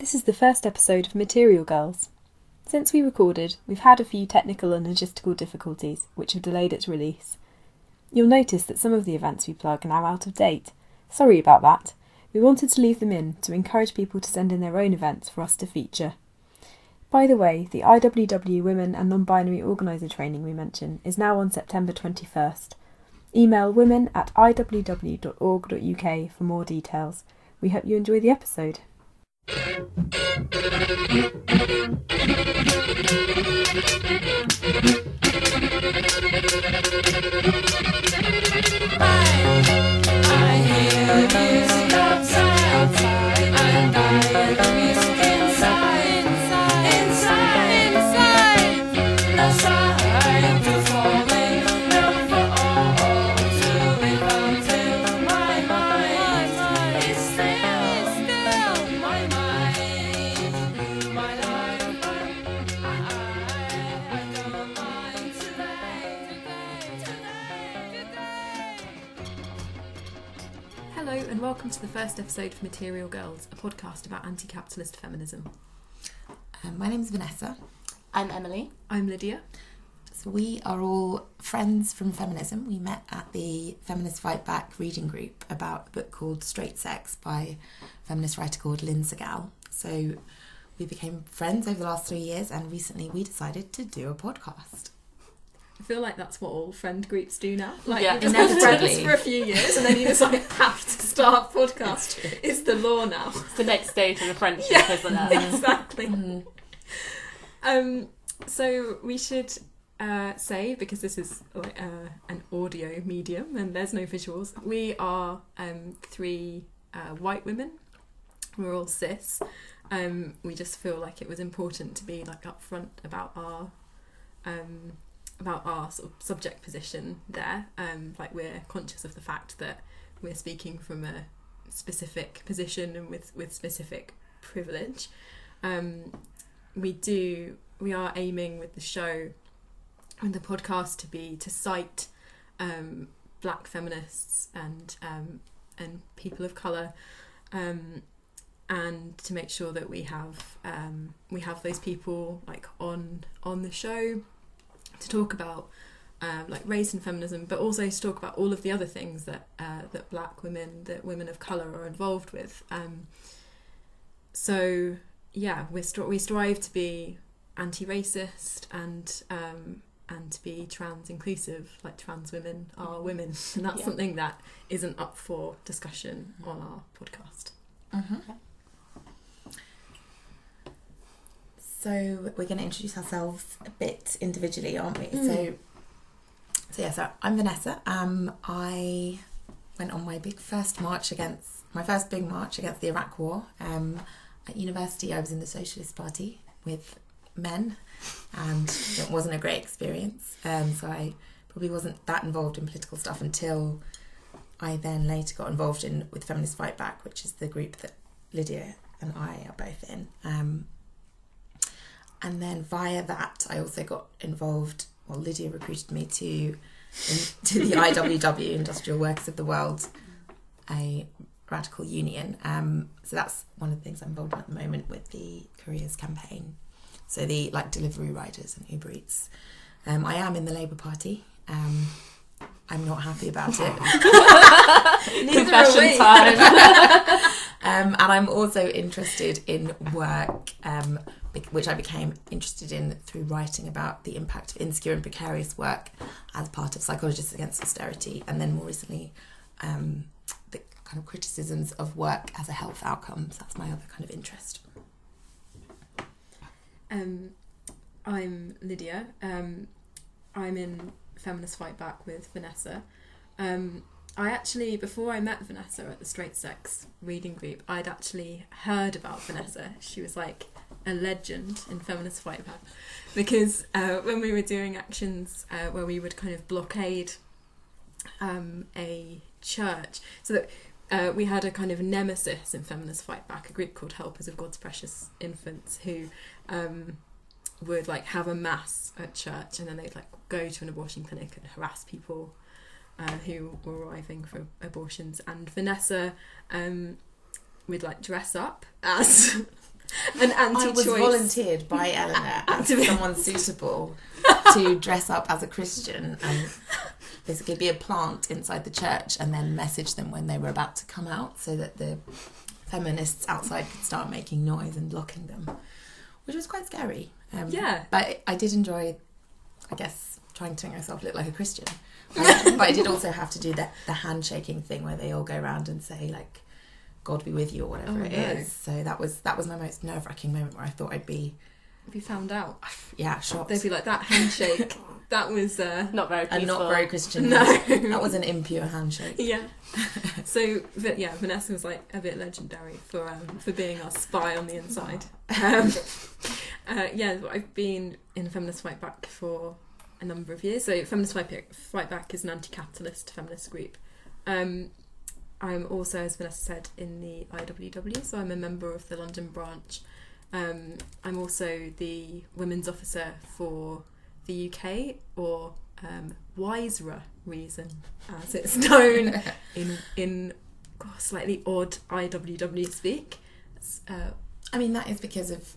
This is the first episode of Material Girls. Since we recorded, we've had a few technical and logistical difficulties, which have delayed its release. You'll notice that some of the events we plug are now out of date. Sorry about that. We wanted to leave them in to encourage people to send in their own events for us to feature. By the way, the IWW Women and Non-Binary Organiser training we mentioned is now on September 21st. Email women@iww.org.uk for more details. We hope you enjoy the episode. I hear music outside, and I hear the music inside. No sign to falling, no for all to live until my mind is still my mind, my life. I don't mind today. Hello and welcome to the first episode of Material Girls, a podcast about anti-capitalist feminism. My name's Vanessa. I'm Emily. I'm Lydia. So we are all friends from Feminism. We met at the Feminist Fight Back reading group about a book called Straight Sex by a feminist writer called Syndicalist. So we became friends over the last 3 years, and recently we decided to do a podcast. I feel like that's what all friend groups do now. Like, Yeah, you've just been friends inevitably. for a few years and then you just like have to start a podcast. It's the law now. It's the next stage of the friendship, Yeah. isn't it? Exactly. So we should say, because this is like an audio medium and there's no visuals, we are three white women. We're all cis. We just feel like it was important to be like upfront about our sort of subject position there. Like, we're conscious of the fact that we're speaking from a specific position and with specific privilege. We are aiming with the show and the podcast to cite black feminists and people of colour, and to make sure that we have those people like on the show to talk about like race and feminism, but also to talk about all of the other things that black women, that women of colour are involved with. So yeah, we strive to be anti-racist and to be trans inclusive. Like, trans women are women, and that's something that isn't up for discussion on our podcast. Mm-hmm. So we're going to introduce ourselves a bit individually, aren't we? So I'm Vanessa. I went on my first big march against the Iraq War. At university, I was in the Socialist Party with men, and it wasn't a great experience. So I probably wasn't that involved in political stuff until I then later got involved with Feminist Fight Back, which is the group that Lydia and I are both in. And then via that, I also got involved. Well, Lydia recruited me to the IWW, Industrial Workers of the World, a radical union. So that's one of the things I'm involved in at the moment with the Careers campaign. So the delivery riders and Uber Eats. I am in the Labour Party. I'm not happy about it. Confession time. And I'm also interested in work, which I became interested in through writing about the impact of insecure and precarious work as part of Psychologists Against Austerity, and then more recently the kind of criticisms of work as a health outcome. So that's my other kind of interest. I'm Lydia. I'm in Feminist Fight Back with Vanessa. I actually, before I met Vanessa at the Straight Sex reading group, I'd actually heard about Vanessa. She was like a legend in Feminist Fight Back, because when we were doing actions where we would kind of blockade a church, so that we had a kind of nemesis in Feminist Fight Back, a group called Helpers of God's Precious Infants, who would like have a mass at church, and then they'd like go to an abortion clinic and harass people who were arriving for abortions. And Vanessa would like dress up as an I anti-choice. was volunteered by Eleanor as someone suitable to dress up as a Christian and basically be a plant inside the church and then message them when they were about to come out so that the feminists outside could start making noise and blocking them, which was quite scary. Yeah. But I did enjoy, I guess, trying to make myself look like a Christian. But I did also have to do the handshaking thing where they all go around and say, like, God be with you, or whatever it is. So that was my most nerve-wracking moment where I thought I'd be found out. Yeah, shocked. They'd be like, that handshake, that was not very peaceful. And not very Christian. No. That was an impure handshake. Yeah. So, but yeah, Vanessa was like a bit legendary for being our spy on the inside. Yeah, I've been in Feminist Fight Back for a number of years. So Feminist Fight Back is an anti-capitalist feminist group. I'm also, as Vanessa said, in the IWW, so I'm a member of the London branch. I'm also the women's officer for the UK, or Wiserer Reason, as it's known in slightly odd IWW speak. I mean, that is because of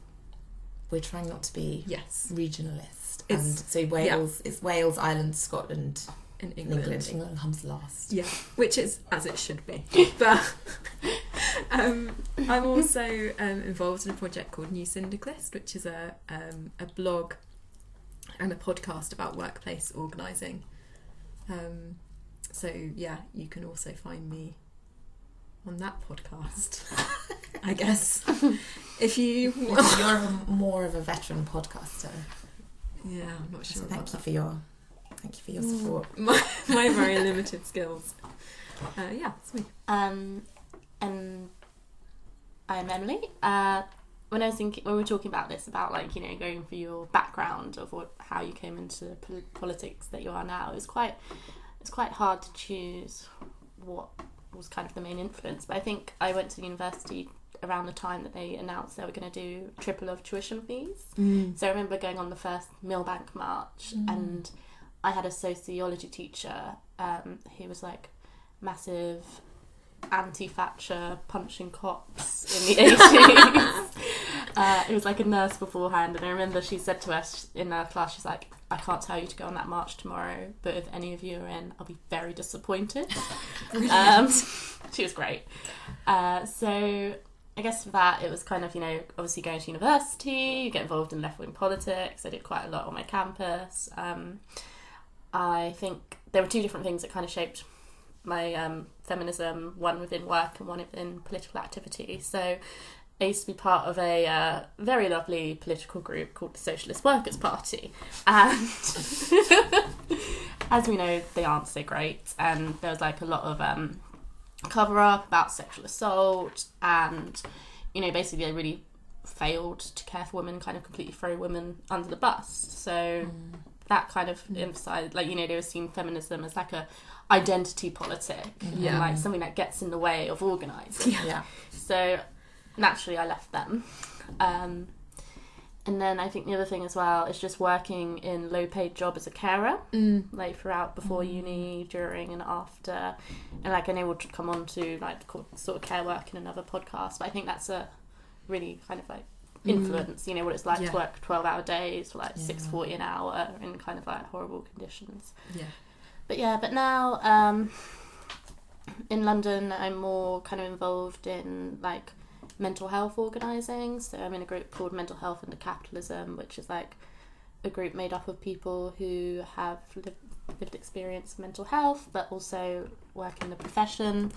we're trying not to be regionalist. And so Wales is Wales, Ireland, Scotland, and England. England comes last. Yeah, which is as it should be. But I'm also involved in a project called New Syndicalist, which is a blog and a podcast about workplace organising. So yeah, you can also find me on that podcast, I guess. If you're more of a veteran podcaster. Yeah, I'm not sure. So thank you for your support. My very limited skills. Yeah, it's me. And I'm Emily. When we were talking about this, about like, you know, going for your background of how you came into politics that you are now, it's quite hard to choose what was kind of the main influence. But I think I went to university around the time that they announced they were going to do triple of tuition fees. So I remember going on the first Millbank March, and I had a sociology teacher who was like massive anti-Thatcher, punching cops in the 80s. It was like a nurse beforehand, and I remember she said to us in our class, she's like, I can't tell you to go on that march tomorrow, but if any of you are in, I'll be very disappointed. She was great. So I guess for that, it was kind of, you know, obviously going to university, you get involved in left-wing politics. I did quite a lot on my campus. I think there were two different things that kind of shaped my feminism, one within work and one within political activity. So I used to be part of a very lovely political group called the Socialist Workers' Party. And as we know, they aren't so great. And there was like a lot of cover-up about sexual assault, and, you know, basically they really failed to care for women, kind of completely throw women under the bus. So that kind of emphasised, like, you know, they were seeing feminism as like a identity politic, and like something that gets in the way of organising. So naturally I left them. And then I think the other thing as well is just working in low-paid job as a carer, like throughout, before uni, during and after. And like I know we'll come on to like sort of care work in another podcast, but I think that's a really kind of like influence, you know, what it's like to work 12-hour days for like $6.40 an hour in kind of like horrible conditions. But now in London I'm more kind of involved in like mental health organising. So I'm in a group called Mental Health Anti-Capitalism, which is like a group made up of people who have lived experience of mental health but also work in the profession,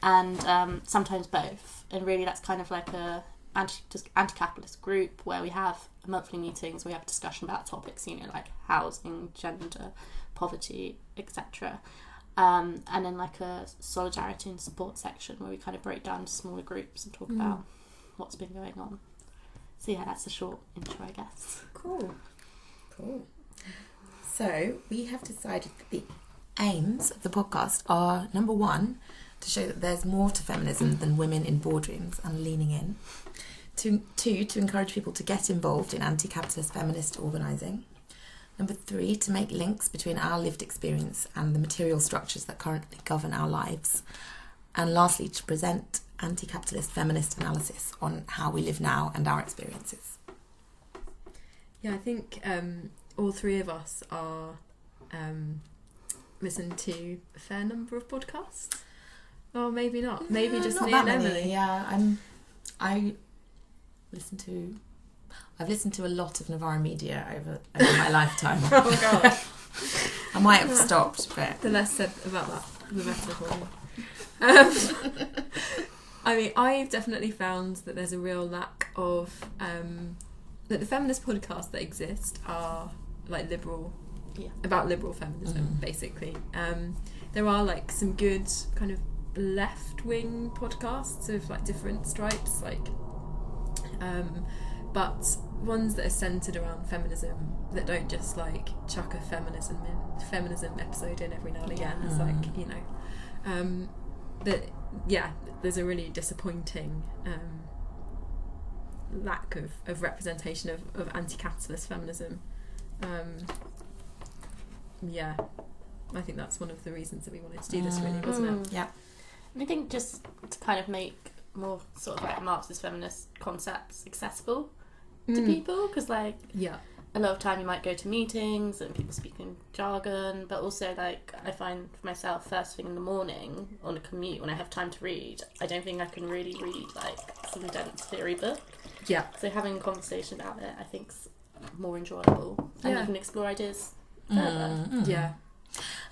and sometimes both. And really that's kind of like a anti-capitalist group where we have monthly meetings, we have a discussion about topics, you know, like housing, gender, poverty, etc. And then like a solidarity and support section where we kind of break down into smaller groups and talk about what's been going on. So yeah, that's a short intro, I guess. Cool. So we have decided that the aims of the podcast are, number one, to show that there's more to feminism than women in boardrooms and leaning in. Two, to encourage people to get involved in anti-capitalist feminist organising. Number three, to make links between our lived experience and the material structures that currently govern our lives. And lastly, to present anti-capitalist feminist analysis on how we live now and our experiences. Yeah, I think all three of us are listen to a fair number of podcasts. Or maybe not. Maybe just not me that and many. Emily. Yeah, I've listened to a lot of Novara Media over my lifetime. Oh god. I might have stopped, but The less said about that, the better for me. I mean, I've definitely found that there's a real lack of that the feminist podcasts that exist are like liberal, about liberal feminism, basically. There are like some good kind of left-wing podcasts of like different stripes, like, but ones that are centred around feminism, that don't just like chuck a feminism episode in every now and again. It's like, you know, that there's a really disappointing lack of representation of anti-capitalist feminism. I think that's one of the reasons that we wanted to do this, really, wasn't it? Yeah. And I think just to kind of make more sort of like Marxist feminist concepts accessible to people, because like a lot of time you might go to meetings and people speak in jargon, but also like I find for myself, first thing in the morning on a commute when I have time to read, I don't think I can really read like some dense theory book. Yeah. So having a conversation about it, I think, is more enjoyable, and you can explore ideas further. Yeah.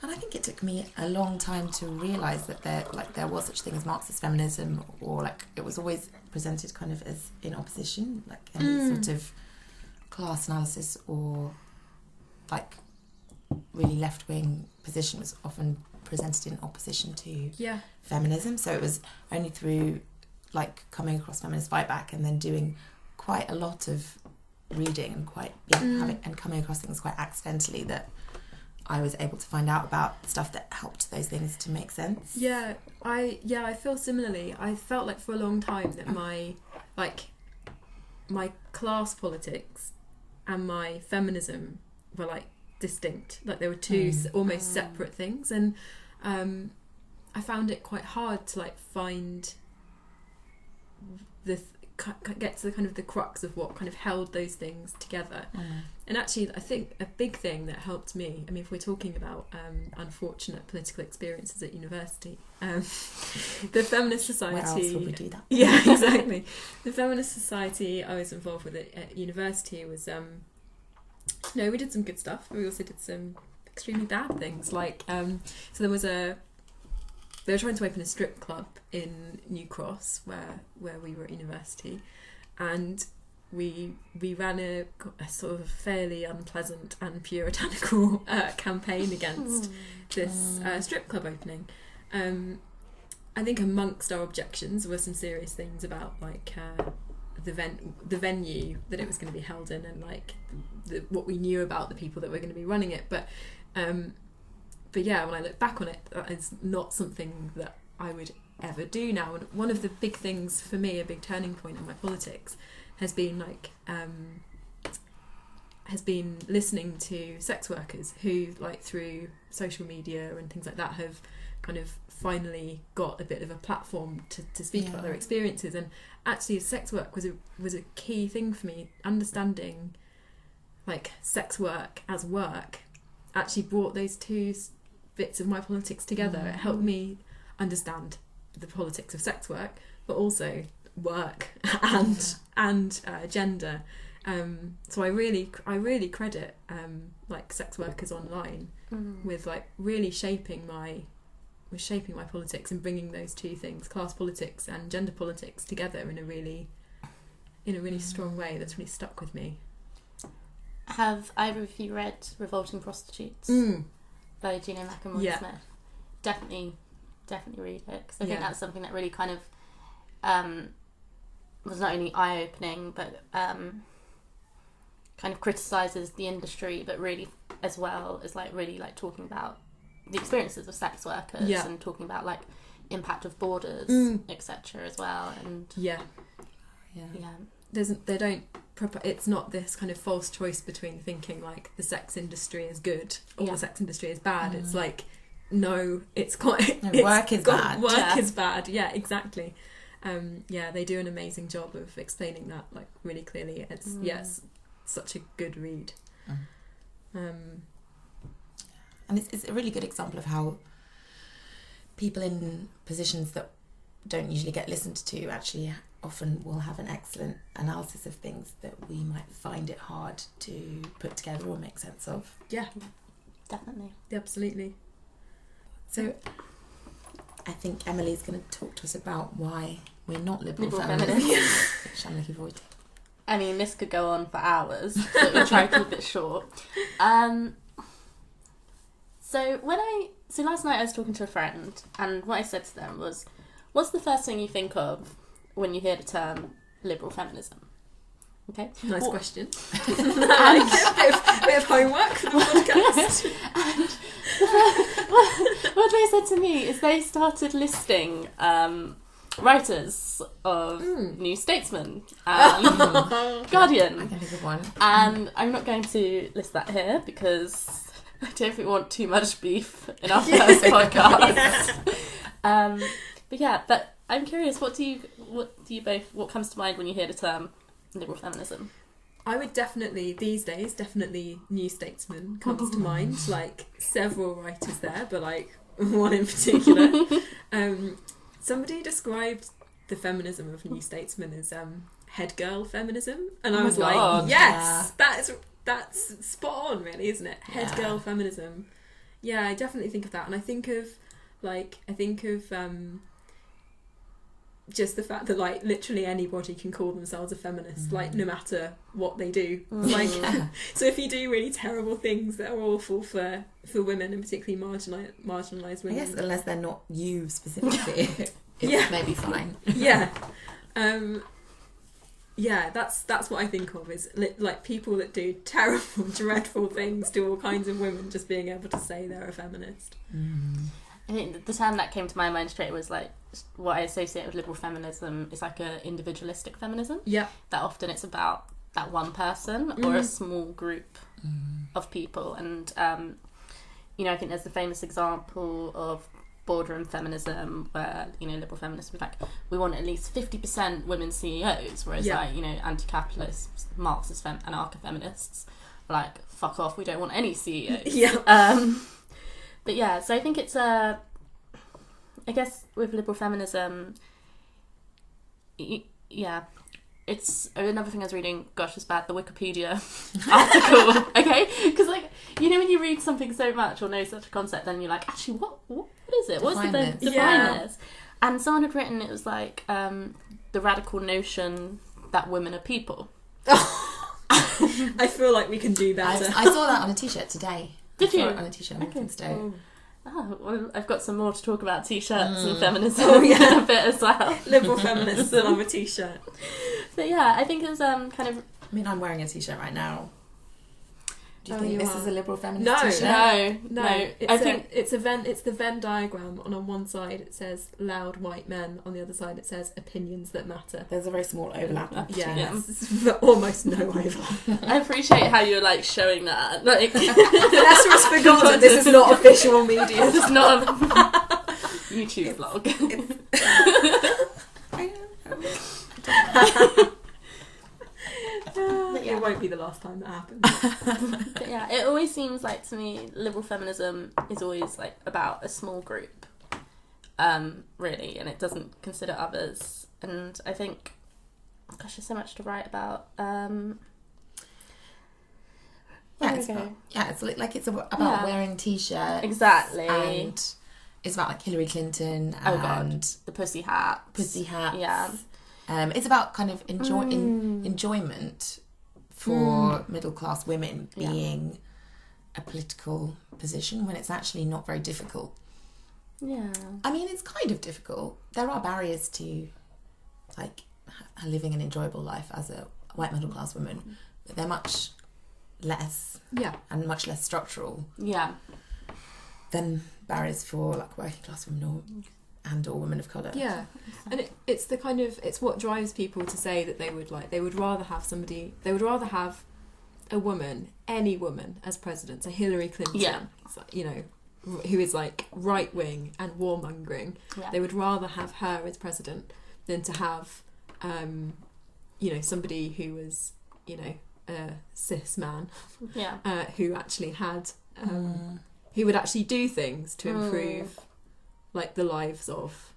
And I think it took me a long time to realise that there was such a thing as Marxist feminism, or like it was always presented kind of as in opposition, like any sort of class analysis or like really left-wing position was often presented in opposition to feminism. So it was only through like coming across Feminist Fight Back and then doing quite a lot of reading and coming across things quite accidentally that I was able to find out about stuff that helped those things to make sense. Yeah, I feel similarly. I felt like for a long time that my class politics and my feminism were like distinct, like they were two almost separate things, and I found it quite hard to like find get to the kind of the crux of what kind of held those things together. And actually I think a big thing that helped me, I mean if we're talking about unfortunate political experiences at university, the Feminist Society, where else would we do that? Yeah, exactly. The Feminist Society I was involved with at university was we did some good stuff, but we also did some extremely bad things, like so they were trying to open a strip club in New Cross, where we were at university, and we ran a sort of fairly unpleasant and puritanical campaign against this strip club opening. I think amongst our objections were some serious things about like the venue that it was going to be held in, and like what we knew about the people that were going to be running it, but yeah, when I look back on it, that is not something that I would ever do now. And one of the big things for me, a big turning point in my politics, has been like listening to sex workers who, like through social media and things like that, have kind of finally got a bit of a platform to speak about their experiences. And actually, sex work was a key thing for me. Understanding like sex work as work actually brought those two bits of my politics together. It helped me understand the politics of sex work, but also work and gender. So I really credit like sex workers online with like really shaping my politics and bringing those two things, class politics and gender politics, together in a really strong way that's really stuck with me. Have either of you read Revolting Prostitutes by Gina McElroy Smith? Definitely read it, because I think that's something that really kind of was not only eye-opening, but kind of criticises the industry, but really as well as like really like talking about the experiences of sex workers and talking about like impact of borders, etc. as well. And it's not this kind of false choice between thinking like the sex industry is good or the sex industry is bad. It's like, no, it's quite... work is bad. Work is bad, yeah, exactly. They do an amazing job of explaining that like really clearly. It's such a good read. And it's a really good example of how people in positions that don't usually get listened to actually often will have an excellent analysis of things that we might find it hard to put together or make sense of. Yeah, Definitely. absolutely. So I think Emily's going to talk to us about why we're not liberal Liberal feminists, feminists. which I'm looking forward to. I mean, this could go on for hours, but we'll try to keep it short. So last night I was talking to a friend, and what I said to them was, what's the first thing you think of when you hear the term liberal feminism? Okay. Nice question. bit of homework for the podcast. What they said to me is they started listing writers of New Statesman and Guardian. I can think of one. And I'm not going to list that here because I don't think we want too much beef in our first podcast. But I'm curious, what comes to mind when you hear the term liberal feminism? I would definitely New Statesman comes to mind, like several writers there, but like one in particular. Somebody described the feminism of New Statesman as head girl feminism, and I was like, yes, that's spot on, really, isn't it? Head girl feminism. Yeah, I definitely think of that, and I think of just the fact that like literally anybody can call themselves a feminist, like no matter what they do. Like, so if you do really terrible things that are awful for women, and particularly marginalised women, I guess unless they're not you specifically, it's maybe fine. That's what I think of, is like people that do terrible, dreadful things to all kinds of women, just being able to say they're a feminist. I think the term that came to my mind straight was like what I associate with liberal feminism is like a individualistic feminism. Yeah. That often it's about that one person or a small group of people, and I think there's the famous example of boardroom feminism where liberal feminists were like, we want at least 50% women CEOs, whereas anti-capitalists, Marxist anarcho-feminists are like, fuck off, we don't want any CEOs. But yeah, so I think it's I guess with liberal feminism, it's another thing I was reading. Gosh, it's bad. The Wikipedia article, okay? Because like when you read something so much or know such a concept, then you're like, actually, what is it? What's define this? And someone had written it was like the radical notion that women are people. I feel like we can do better. I saw that on a t-shirt today. Did you? On a t-shirt on Wednesday. Oh, well, I've got some more to talk about t-shirts and feminism in a bit as well. Liberal feminists on a t-shirt. But yeah, I think it's kind of... I mean, I'm wearing a t-shirt right now. Do you think this is a liberal feminist t-shirt? No. I think it's the Venn diagram, and on one side it says loud white men, on the other side it says opinions that matter. There's a very small overlap. Almost no overlap. I appreciate how you're like showing that. Like, Vanessa has forgotten this is not official media. This is not a YouTube vlog. It won't be the last time that happens. But yeah, it always seems like to me liberal feminism is always like about a small group, really, and it doesn't consider others. And I think, gosh, there's so much to write about. It's about wearing t-shirts. Exactly. And it's about like Hillary Clinton and the pussy hats. Yeah. It's about kind of enjoyment for middle-class women being a political position when it's actually not very difficult. Yeah. I mean, it's kind of difficult. There are barriers to like living an enjoyable life as a white middle-class woman, but they're much less and much less structural than barriers for like working-class women or women of colour. Yeah, and it's the kind of, it's what drives people to say that they would rather have a woman, any woman, as president. So Hillary Clinton, who is like right wing and warmongering. Yeah. They would rather have her as president than to have, you know, somebody who was, you know, a cis man, Yeah. who actually had, who would actually do things to improve, like, the lives of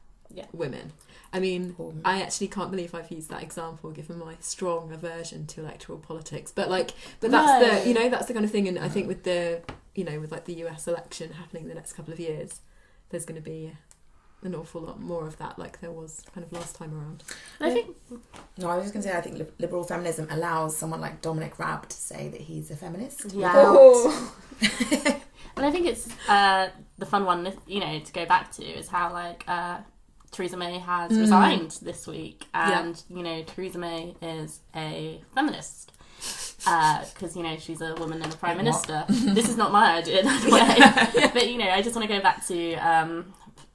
women. I mean, I actually can't believe I've used that example given my strong aversion to electoral politics. But that's the, you know, that's the kind of thing. And I think with the, you know, with like the US election happening in the next couple of years, there's going to be an awful lot more of that, like there was kind of last time around. I think. No, I was just going to say, I think liberal feminism allows someone like Dominic Raab to say that he's a feminist. Yeah. Oh. And I think it's the fun one, you know, to go back to is how like Theresa May has resigned this week, and you know, Theresa May is a feminist because you know she's a woman and a prime minister. This is not my idea, by the way. But you know, I just want to go back to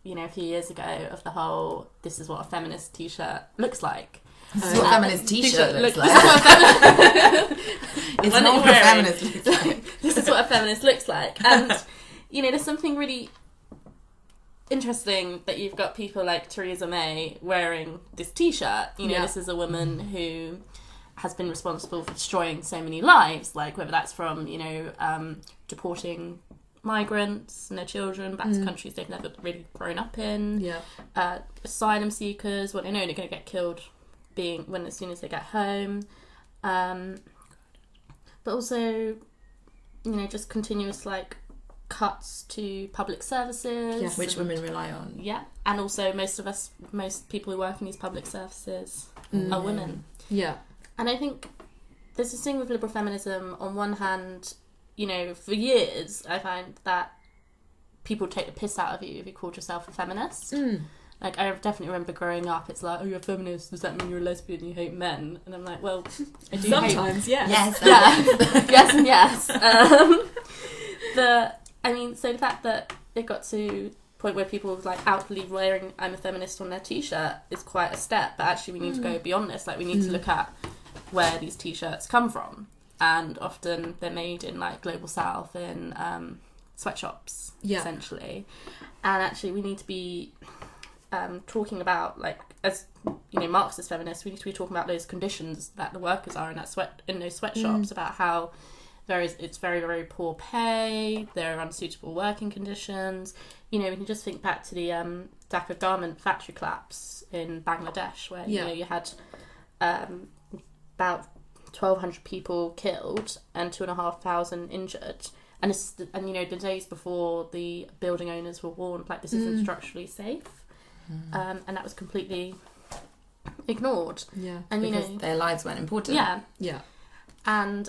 you know, a few years ago of the whole "this is what a feminist t-shirt looks like." This is what a feminist t-shirt looks like. It's not what a feminist looks like. This is what a feminist looks like. And, you know, there's something really interesting that you've got people like Theresa May wearing this t-shirt. You know, this is a woman who has been responsible for destroying so many lives, like whether that's from, you know, deporting migrants and their children back to countries they've never really grown up in. Asylum seekers, what they know they're going to get killed as soon as they get home. But also, you know, just continuous like cuts to public services, which women rely on. Yeah, and also most people who work in these public services are women. Yeah, and I think there's this thing with liberal feminism. On one hand, you know, for years I find that people take the piss out of you if you called yourself a feminist. Like, I definitely remember growing up, it's like, oh, you're a feminist, does that mean you're a lesbian, you hate men? And I'm like, well, I do sometimes, hate... yes. Yes and yes. So the fact that it got to the point where people were, like, outwardly wearing I'm a feminist on their t-shirt is quite a step, but actually we need to go beyond this. Like, we need to look at where these t-shirts come from. And often they're made in, like, Global South, in sweatshops, essentially. And actually we need to be... talking about, like, as you know, Marxist feminists, we need to be talking about those conditions that the workers are in those sweatshops, about how it's very, very poor pay, there are unsuitable working conditions. You know, we can just think back to the Dhaka garment factory collapse in Bangladesh, where you know you had about 1,200 people killed and 2,500 injured. And you know, the days before, the building owners were warned, like, this isn't structurally safe. And that was completely ignored. And because you know, their lives weren't important. And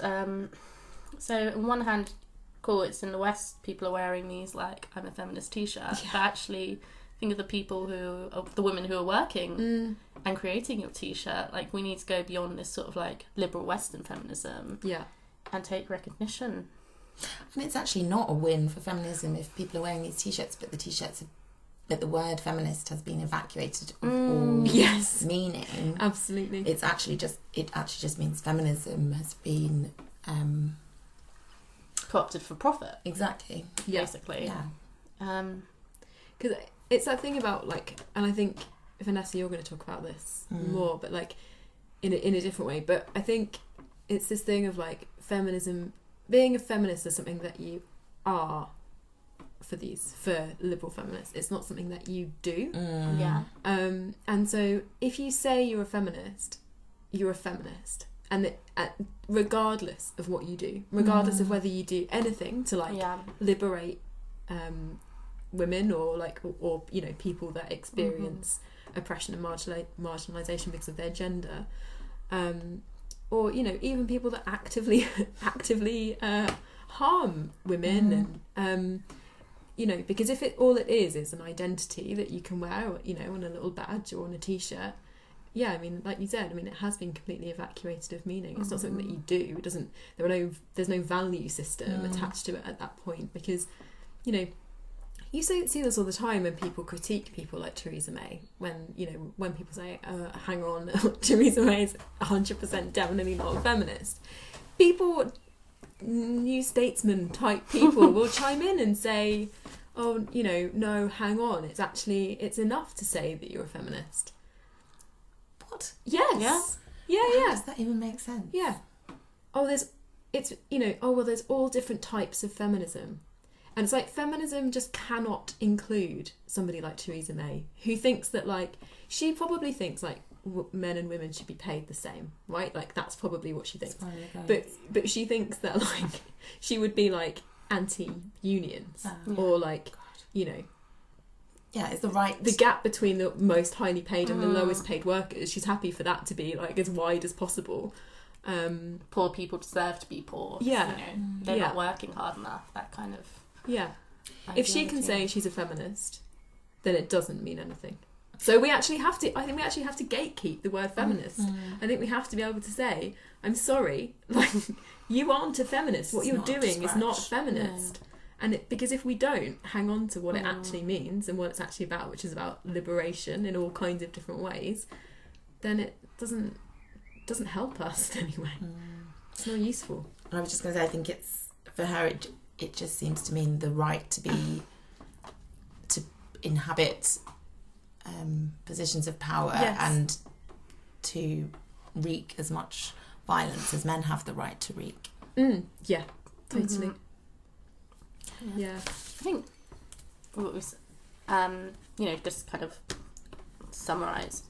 so on one hand, cool, it's in the West, people are wearing these like I'm a feminist t-shirt, but actually think of the women who are working and creating your t-shirt. Like, we need to go beyond this sort of like liberal Western feminism and take recognition. And it's actually not a win for feminism if people are wearing these t-shirts, but the word feminist has been evacuated of all meaning. Absolutely. It actually just means feminism has been co-opted for profit. Exactly. Basically. Because it's that thing about, like, and I think Vanessa, you're going to talk about this more, but like in a different way. But I think it's this thing of like feminism, being a feminist is something that you are. For liberal feminists, it's not something that you do. And so if you say you're a feminist, and regardless of what you do, regardless of whether you do anything to like liberate women or you know, people that experience oppression and marginalization because of their gender, or you know, even people that actively harm women and you know, because if all it is an identity that you can wear, you know, on a little badge or on a t-shirt, I mean, like you said, I mean, it has been completely evacuated of meaning. It's not something that you do. It doesn't. There's no value system attached to it at that point, because, you know, you see this all the time when people critique people like Theresa May. When people say, "Hang on, Theresa May is 100% definitely not a feminist," people. New statesman type people will chime in and say, oh, you know, no, hang on, it's enough to say that you're a feminist. What? Yes. Yeah. How Yeah. does that even make sense? Yeah. Oh, there's all different types of feminism. And it's like feminism just cannot include somebody like Theresa May, who thinks that, like, she probably thinks like men and women should be paid the same, right? Like, that's probably what she thinks. But she thinks that, like, she would be like anti-unions or like, you know, yeah, it's the right. the gap between the most highly paid and the lowest paid workers. She's happy for that to be like as wide as possible. Poor people deserve to be poor. Yeah. You know, they're not working hard enough. That kind of. Yeah. If she can say she's a feminist, then it doesn't mean anything. So I think we actually have to gatekeep the word feminist. I think we have to be able to say, I'm sorry, like, you aren't a feminist. What It's you're not up to doing is not scratch. feminist. And because if we don't hang on to what it actually means and what it's actually about, which is about liberation in all kinds of different ways, then it doesn't help us in any way. It's not useful. I was just going to say, I think it's, for her, it just seems to mean the right to inhabit positions of power and to wreak as much violence as men have the right to wreak. Yeah, totally. Yeah. I think what was, just kind of summarise,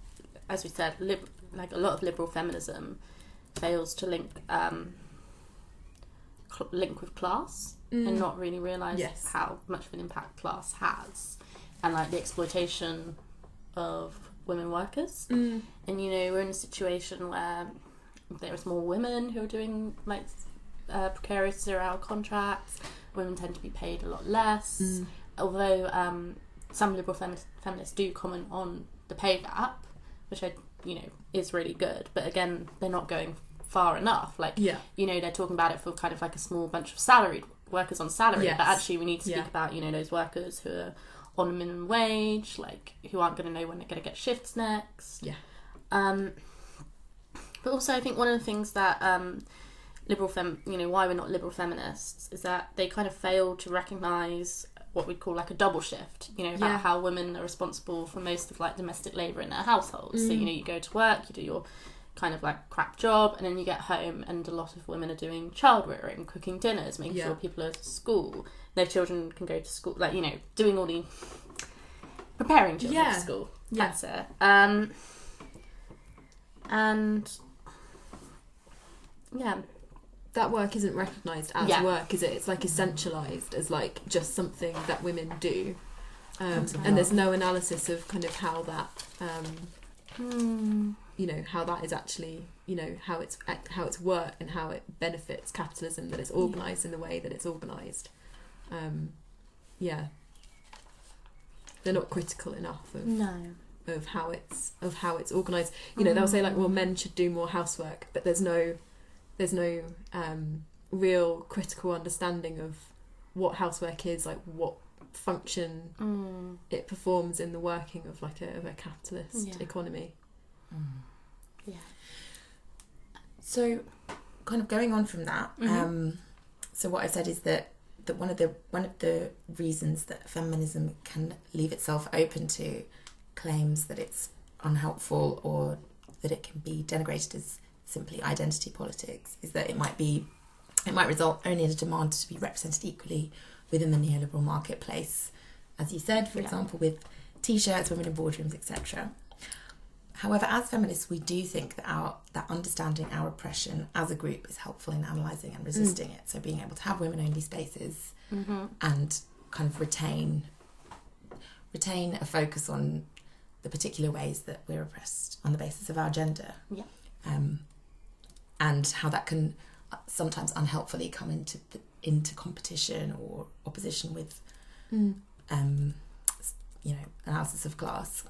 as we said, like a lot of liberal feminism fails to link with class and not really realise how much of an impact class has, and like the exploitation of women workers. And we're in a situation where there's more women who are doing like precarious 0-hour contracts. Women tend to be paid a lot less, although some liberal feminists do comment on the pay gap, which is really good, but again, they're not going far enough. Like, they're talking about it for kind of like a small bunch of salaried workers on salary, but actually we need to speak about those workers who are on a minimum wage, like, who aren't going to know when they're going to get shifts next. But also I think one of the things that why we're not liberal feminists is that they kind of fail to recognise what we'd call like a double shift, about how women are responsible for most of like domestic labour in their households. So, you go to work, you do your kind of like crap job, and then you get home and a lot of women are doing child rearing, cooking dinners, making sure people are at school, their children can go to school, like, doing all the preparing children for school. That's it. And that work isn't recognised as work, is it? It's like essentialised as like just something that women do, and there's no analysis of kind of how that, how that is actually, how it's work and how it benefits capitalism, that it's organised in the way that it's organised. They're not critical enough of how it's organised. They'll say like, well, men should do more housework, but there's no real critical understanding of what housework is, like what function it performs in the working of like a capitalist economy. So kind of going on from that, so what I've said is that one of the reasons that feminism can leave itself open to claims that it's unhelpful or that it can be denigrated as simply identity politics is that it might result only in a demand to be represented equally within the neoliberal marketplace, as you said, for example, with t-shirts, women in boardrooms, etc. However, as feminists, we do think that understanding our oppression as a group is helpful in analysing and resisting it. So being able to have women-only spaces and kind of retain a focus on the particular ways that we're oppressed on the basis of our gender. And how that can sometimes unhelpfully come into competition or opposition with, analysis of class.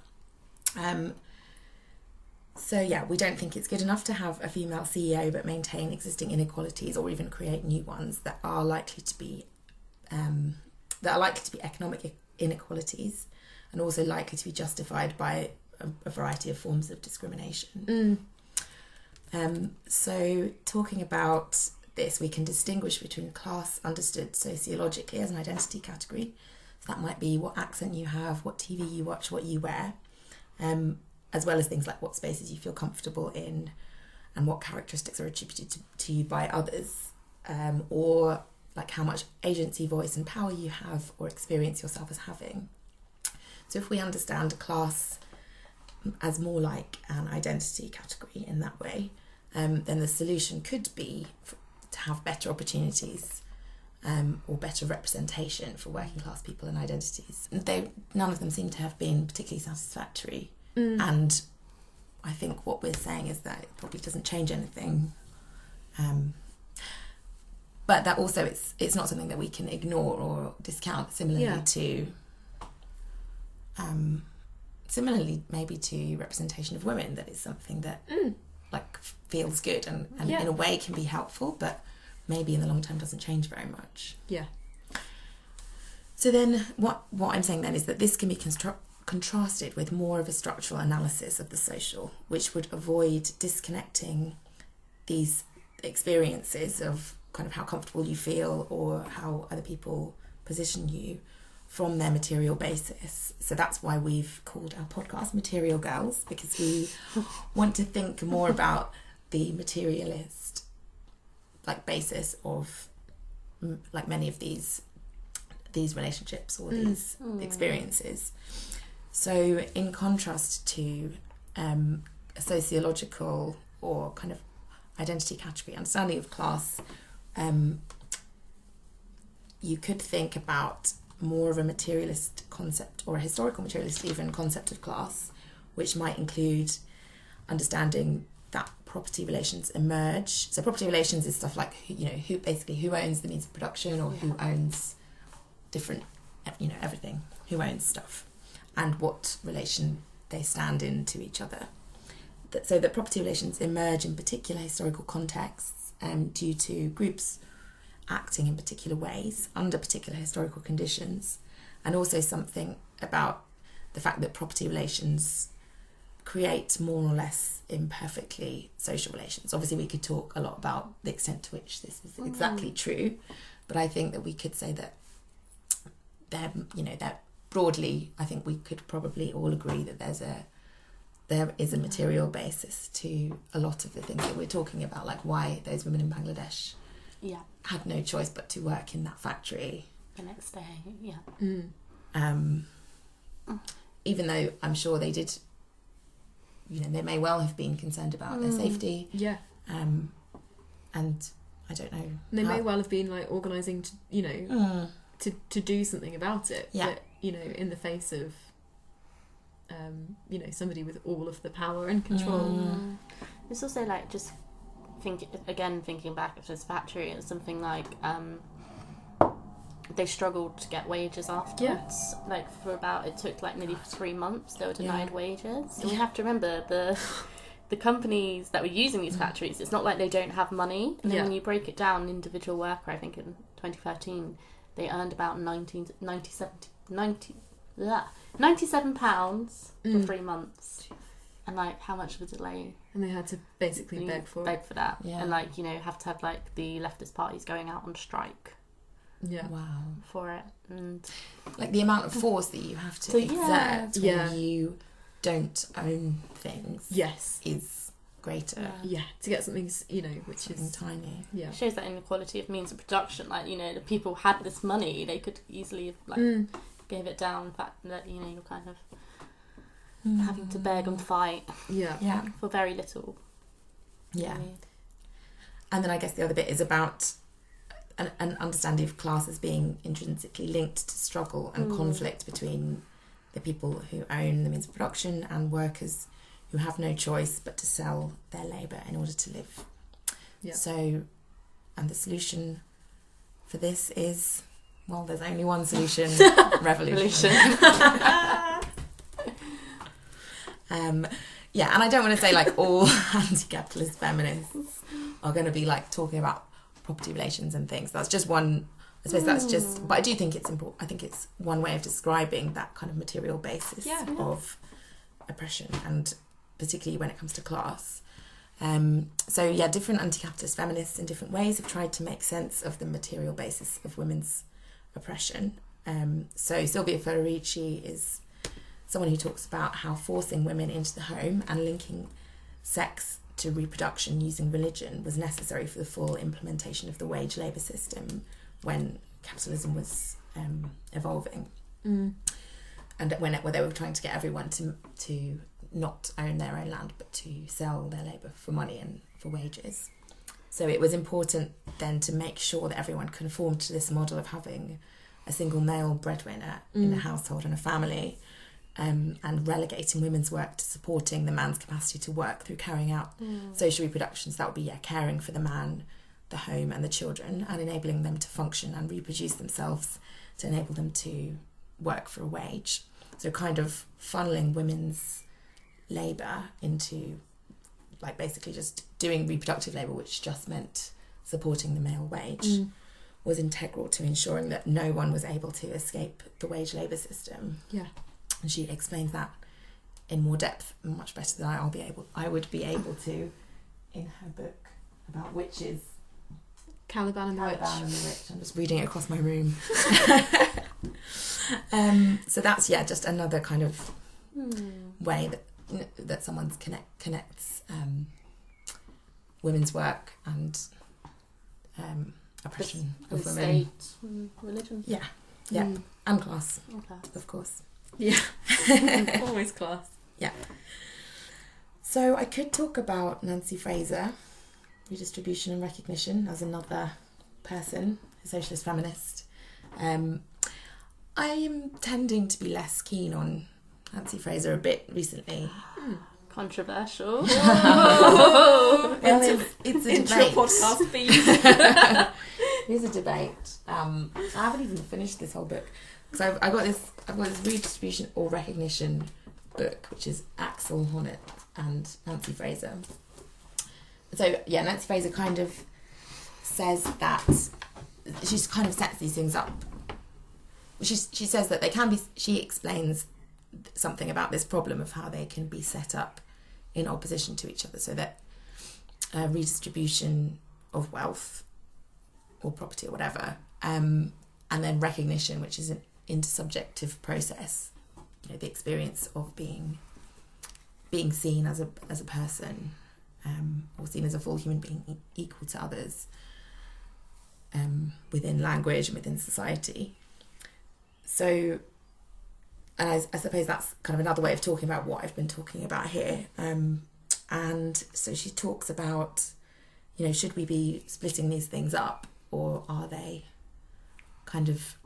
We don't think it's good enough to have a female CEO but maintain existing inequalities or even create new ones that are likely to be economic inequalities and also likely to be justified by a variety of forms of discrimination. So talking about this, we can distinguish between class understood sociologically as an identity category. So that might be what accent you have, what TV you watch, what you wear. as well as things like what spaces you feel comfortable in and what characteristics are attributed to you by others, or like how much agency, voice and power you have or experience yourself as having. So if we understand class as more like an identity category in that way, then the solution could be to have better opportunities or better representation for working class people and identities. None of them seem to have been particularly satisfactory. And I think what we're saying is that it probably doesn't change anything. But that also it's not something that we can ignore or discount, similarly maybe to representation of women, that is something that like feels good and in a way can be helpful, but maybe in the long term doesn't change very much. Yeah. So then what I'm saying then is that this can be contrasted with more of a structural analysis of the social, which would avoid disconnecting these experiences of kind of how comfortable you feel or how other people position you from their material basis. So that's why we've called our podcast Material Girls, because we want to think more about the materialist like basis of like many of these relationships or these experiences. So in contrast to a sociological or kind of identity category understanding of class, you could think about more of a materialist concept, or a historical materialist even, concept of class, which might include understanding that property relations emerge. So property relations is stuff like, you know, who owns the means of production, or who owns different, you know, everything, who owns stuff, and what relation they stand in to each other. So that property relations emerge in particular historical contexts due to groups acting in particular ways under particular historical conditions, and also something about the fact that property relations create more or less imperfectly social relations. Obviously we could talk a lot about the extent to which this is exactly true, but I think that we could say that that broadly, I think we could probably all agree that there is a material basis to a lot of the things that we're talking about, like why those women in Bangladesh had no choice but to work in that factory the next day. Even though I'm sure they did, you know, they may well have been concerned about their safety. And I don't know. They may well have been like organising to, you know, to do something about it. But, you know, in the face of, you know, somebody with all of the power and control. It's also like just thinking back to this factory, it's something like they struggled to get wages afterwards. Like it took like nearly 3 months they were denied wages. So we have to remember the companies that were using these factories, it's not like they don't have money. And then when you break it down, an individual worker, I think in 2013 they earned about £97 for 3 months. And like how much of a delay, and they had to basically beg for that, and like, you know, have to have like the leftist parties going out on strike for it, and like the amount of force that you have to exert when you don't own things is greater. To get something, you know, which is tiny. It shows that inequality of means of production. Like, you know, the people had this money, they could easily have like gave it down. The fact that, you know, you're kind of having to beg and fight for very little. And then I guess the other bit is about an understanding of class as being intrinsically linked to struggle and conflict between the people who own the means of production and workers who have no choice but to sell their labour in order to live. So, and the solution for this is, well, there's only one solution: revolution. And I don't want to say like all anti-capitalist feminists are going to be like talking about property relations and things. That's just one, I suppose that's just, but I do think it's important. I think it's one way of describing that kind of material basis of oppression, and particularly when it comes to class. Different anti-capitalist feminists in different ways have tried to make sense of the material basis of women's oppression. So Silvia Federici is someone who talks about how forcing women into the home and linking sex to reproduction using religion was necessary for the full implementation of the wage labour system when capitalism was evolving. And when they were trying to get everyone to not own their own land but to sell their labour for money and for wages. So it was important then to make sure that everyone conformed to this model of having a single male breadwinner in a household and a family, and relegating women's work to supporting the man's capacity to work through carrying out social reproduction. So that would be caring for the man, the home and the children, and enabling them to function and reproduce themselves to enable them to work for a wage. So kind of funneling women's labour into like basically just doing reproductive labour, which just meant supporting the male wage, was integral to ensuring that no one was able to escape the wage labour system. Yeah. And she explains that in more depth, much better than I would be able to in her book about witches. Caliban and the Witch. Caliban and the Witch. I'm just reading it across my room. So that's just another kind of way that someone connects women's work and oppression of women. State, religion. Yeah, and class, of course. Yeah, always class. Yeah. So I could talk about Nancy Fraser, redistribution and recognition, as another person, a socialist feminist. I am tending to be less keen on Nancy Fraser a bit recently. Controversial. Well, it's a Intro debate. podcast feed. It is a debate. I haven't even finished this whole book because I've got this redistribution or recognition book, which is Axel Honneth and Nancy Fraser. So Nancy Fraser kind of says that she kind of sets these things up. She says that they can be. She explains something about this problem of how they can be set up in opposition to each other, so that redistribution of wealth or property or whatever, and then recognition, which is an intersubjective process, the experience of being seen as a person, or seen as a full human being equal to others, within language and within society. So, and I suppose that's kind of another way of talking about what I've been talking about here. And so she talks about, should we be splitting these things up, or are they kind of...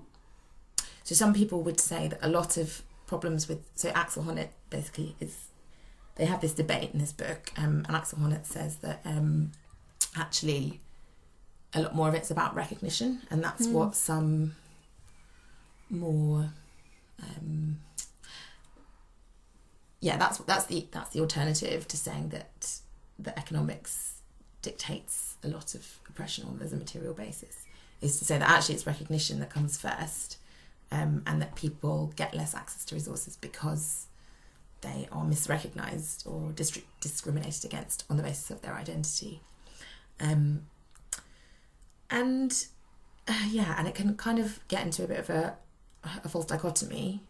So some people would say that a lot of problems with... So Axel Honneth basically they have this debate in this book, and Axel Honneth says that actually a lot more of it's about recognition, and that's what some more... that's the alternative to saying that economics dictates a lot of oppression on as a material basis, is to say that actually it's recognition that comes first, and that people get less access to resources because they are misrecognised or discriminated against on the basis of their identity. And it can kind of get into a bit of a false dichotomy,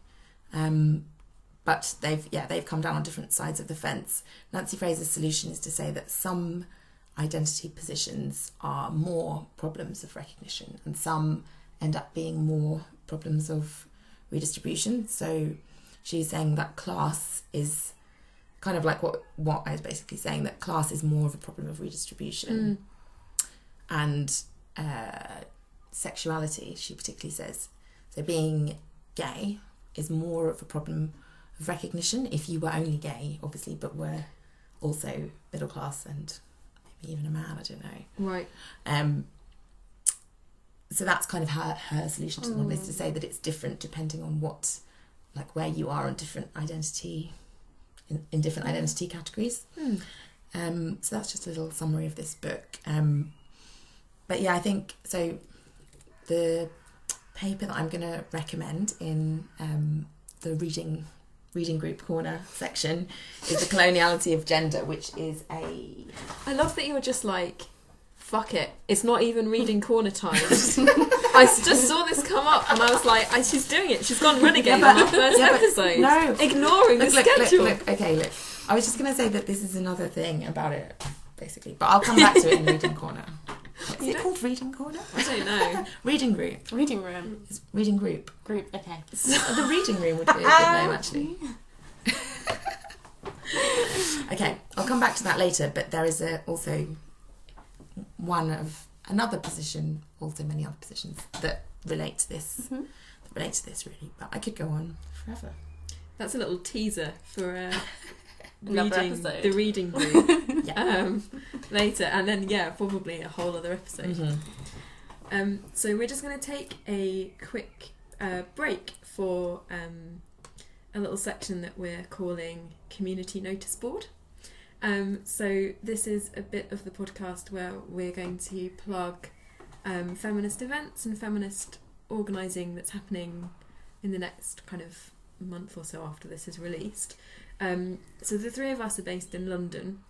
but they've come down on different sides of the fence. Nancy Fraser's solution is to say that some identity positions are more problems of recognition and some end up being more problems of redistribution. So she's saying that class is kind of like what I was basically saying, that class is more of a problem of redistribution, and sexuality, she particularly says, so being gay is more of a problem of recognition if you were only gay, obviously, but were also middle class and maybe even a man, I don't know. Right. So that's kind of her solution to the problem, is to say that it's different depending on where you are in different identity, in different identity categories. So that's just a little summary of this book. But I think, so the paper that I'm going to recommend in the reading group corner section is The Coloniality of Gender, which is I love that you're just fuck it, it's not even reading corner time. I just saw this come up and I was like, she's doing it. She's gone renegade on our first episode. No. Ignoring the schedule. Look. I was just going to say that this is another thing about it, basically. But I'll come back to it in Reading Corner. Is it called Reading Corner? I don't know. Reading Group. Reading room. It's Reading Group. Group, okay. The Reading Room would be a good name, actually. Okay, I'll come back to that later, but there is also another position, also many other positions that relate to this. Really, but I could go on forever. That's a little teaser for Another episode. the reading group later, and then probably a whole other episode. So we're just going to take a quick break for a little section that we're calling Community Notice Board. So this is a bit of the podcast where we're going to plug feminist events and feminist organising that's happening in the next kind of month or so after this is released. So the three of us are based in London,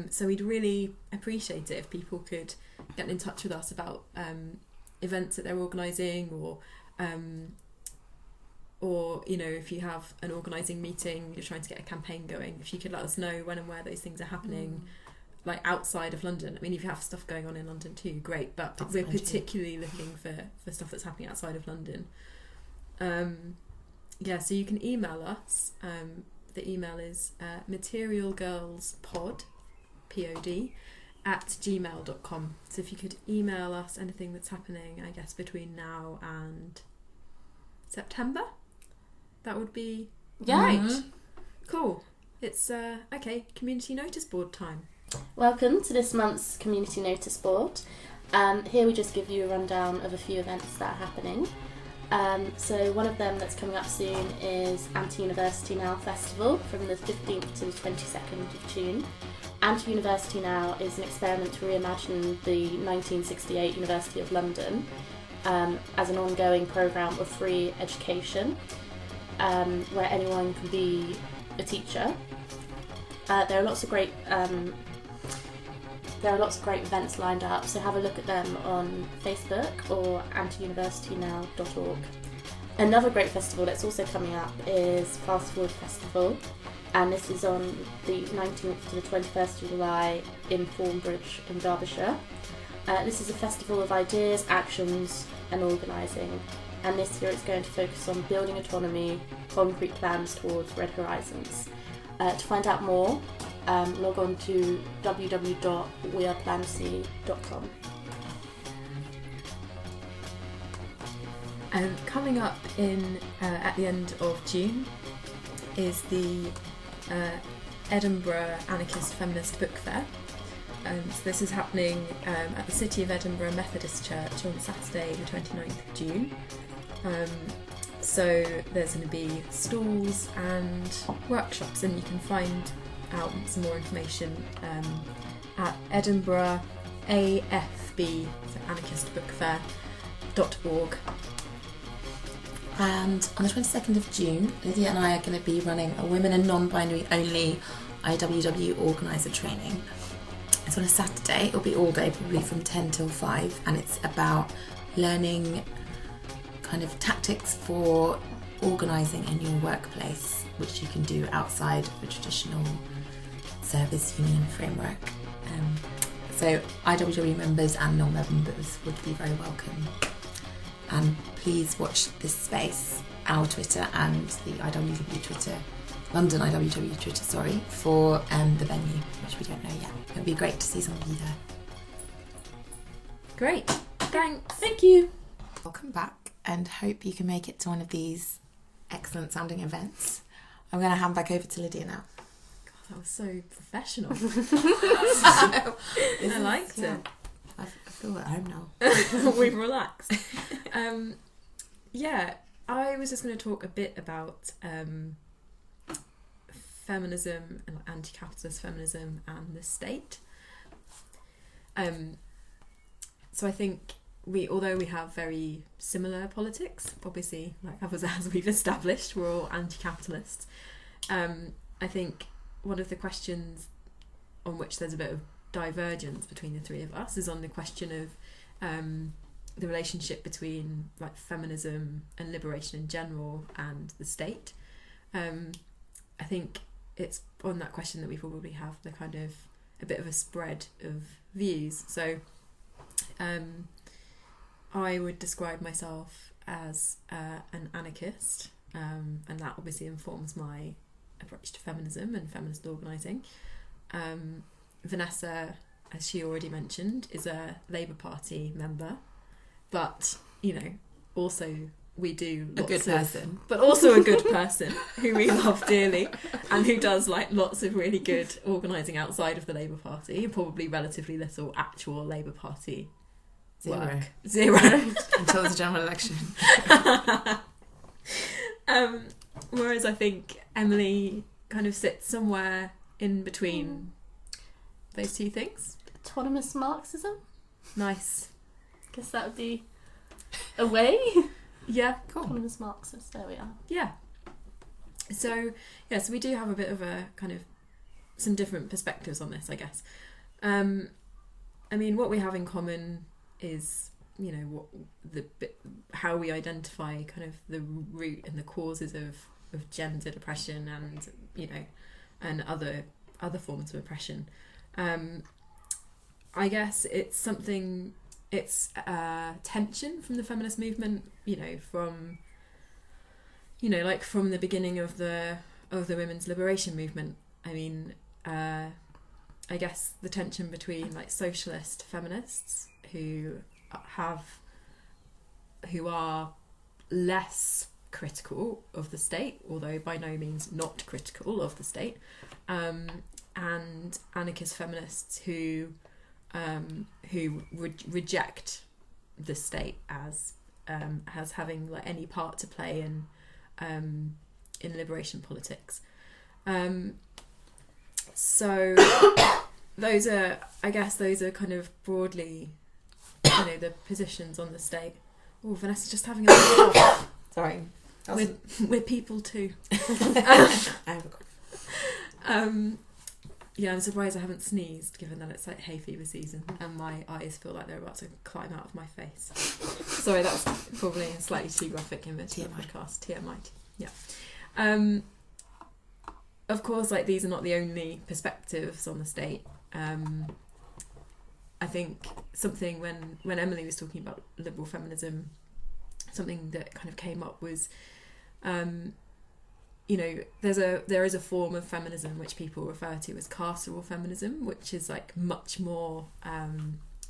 so we'd really appreciate it if people could get in touch with us about events that they're organising, or if you have an organising meeting, you're trying to get a campaign going, if you could let us know when and where those things are happening, like outside of London. I mean, if you have stuff going on in London too, great, but we're particularly looking for stuff that's happening outside of London. So you can email us. The email is materialgirlspod, pod, @gmail.com. So if you could email us anything that's happening, I guess, between now and September, that would be great. Cool. It's community notice board time. Welcome to this month's Community Notice Board. Here we just give you a rundown of a few events that are happening. So one of them that's coming up soon is Anti-University Now Festival from the 15th to the 22nd of June. Anti-University Now is an experiment to reimagine the 1968 University of London as an ongoing programme of free education where anyone can be a teacher. There are lots of great events lined up, so have a look at them on Facebook or antiuniversitynow.org. Another great festival that's also coming up is Fast Forward Festival, and this is on the 19th to the 21st of July in Thornbridge in Derbyshire. This is a festival of ideas, actions and organising, and this year it's going to focus on building autonomy, concrete plans towards Red Horizons. To find out more, log on to www.weareplanc.com. Coming up at the end of June is the Edinburgh Anarchist Feminist Book Fair. So this is happening at the City of Edinburgh Methodist Church on Saturday the 29th of June. So there's going to be stalls and workshops, and you can find out some more information at Edinburgh AFB, so anarchistbookfair.org. And on the 22nd of June, Lydia and I are going to be running a women and non-binary only IWW organiser training. It's on a Saturday. It'll be all day, probably from 10 till 5, and it's about learning kind of tactics for organising in your workplace, which you can do outside of a traditional service union framework. So IWW members and non-members would be very welcome. And please watch this space, our Twitter and the IWW Twitter, London IWW Twitter, for the venue, which we don't know yet. It would be great to see some of you there. Great. Thanks. Thank you. Welcome back, and hope you can make it to one of these excellent sounding events. I'm going to hand back over to Lydia now. God, that was so professional. I liked it. I feel at home now. We've relaxed. I was just going to talk a bit about feminism and anti-capitalist feminism and the state. So I think although we have very similar politics, obviously, like as we've established, we're all anti-capitalists. I think one of the questions on which there's a bit of divergence between the three of us is on the question of the relationship between like feminism and liberation in general and the state. I think it's on that question that we probably have the kind of a bit of a spread of views. So I would describe myself as an anarchist, and that obviously informs my approach to feminism and feminist organising. Vanessa, as she already mentioned, is a Labour Party member, but, you know, also we do lots A good person. but also a good person who we love dearly and who does like lots of really good organising outside of the Labour Party, and probably relatively little actual Labour Party work. Zero. Until the general election. Whereas I think Emily kind of sits somewhere in between those two things. Autonomous Marxism? Nice. Guess that would be a way. Yeah. Cool. Autonomous Marxist, there we are. Yeah. So we do have a bit of a kind of some different perspectives on this, I guess. I mean, what we have in common is, you know, how we identify kind of the root and the causes of gendered oppression and, you know, and other forms of oppression. I guess it's tension from the feminist movement, you know, from the beginning of the women's liberation movement. I mean, I guess the tension between like socialist feminists who are less critical of the state, although by no means not critical of the state, and anarchist feminists who reject the state as having like any part to play in liberation politics. So those are kind of broadly, you know, the positions on the state. Oh, Vanessa's just having a little cough. Sorry. We're people too. I have a cough. Yeah, I'm surprised I haven't sneezed, given that it's like hay fever season and my eyes feel like they're about to climb out of my face. Sorry, that's probably a slightly too graphic image for the podcast. TMI. Yeah. Of course, like, these are not the only perspectives on the state. I think something when Emily was talking about liberal feminism, something that kind of came up was, you know, there is a form of feminism which people refer to as carceral feminism, which is like much more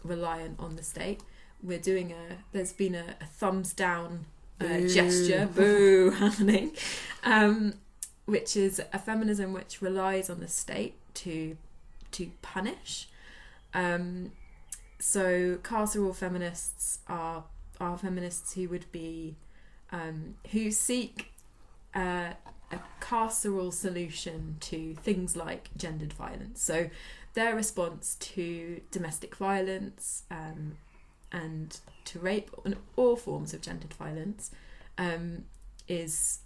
reliant on the state. There's been a thumbs down gesture, boo, happening, which is a feminism which relies on the state to punish. So carceral feminists are feminists who would be who seek a carceral solution to things like gendered violence. So their response to domestic violence and to rape and all forms of gendered violence is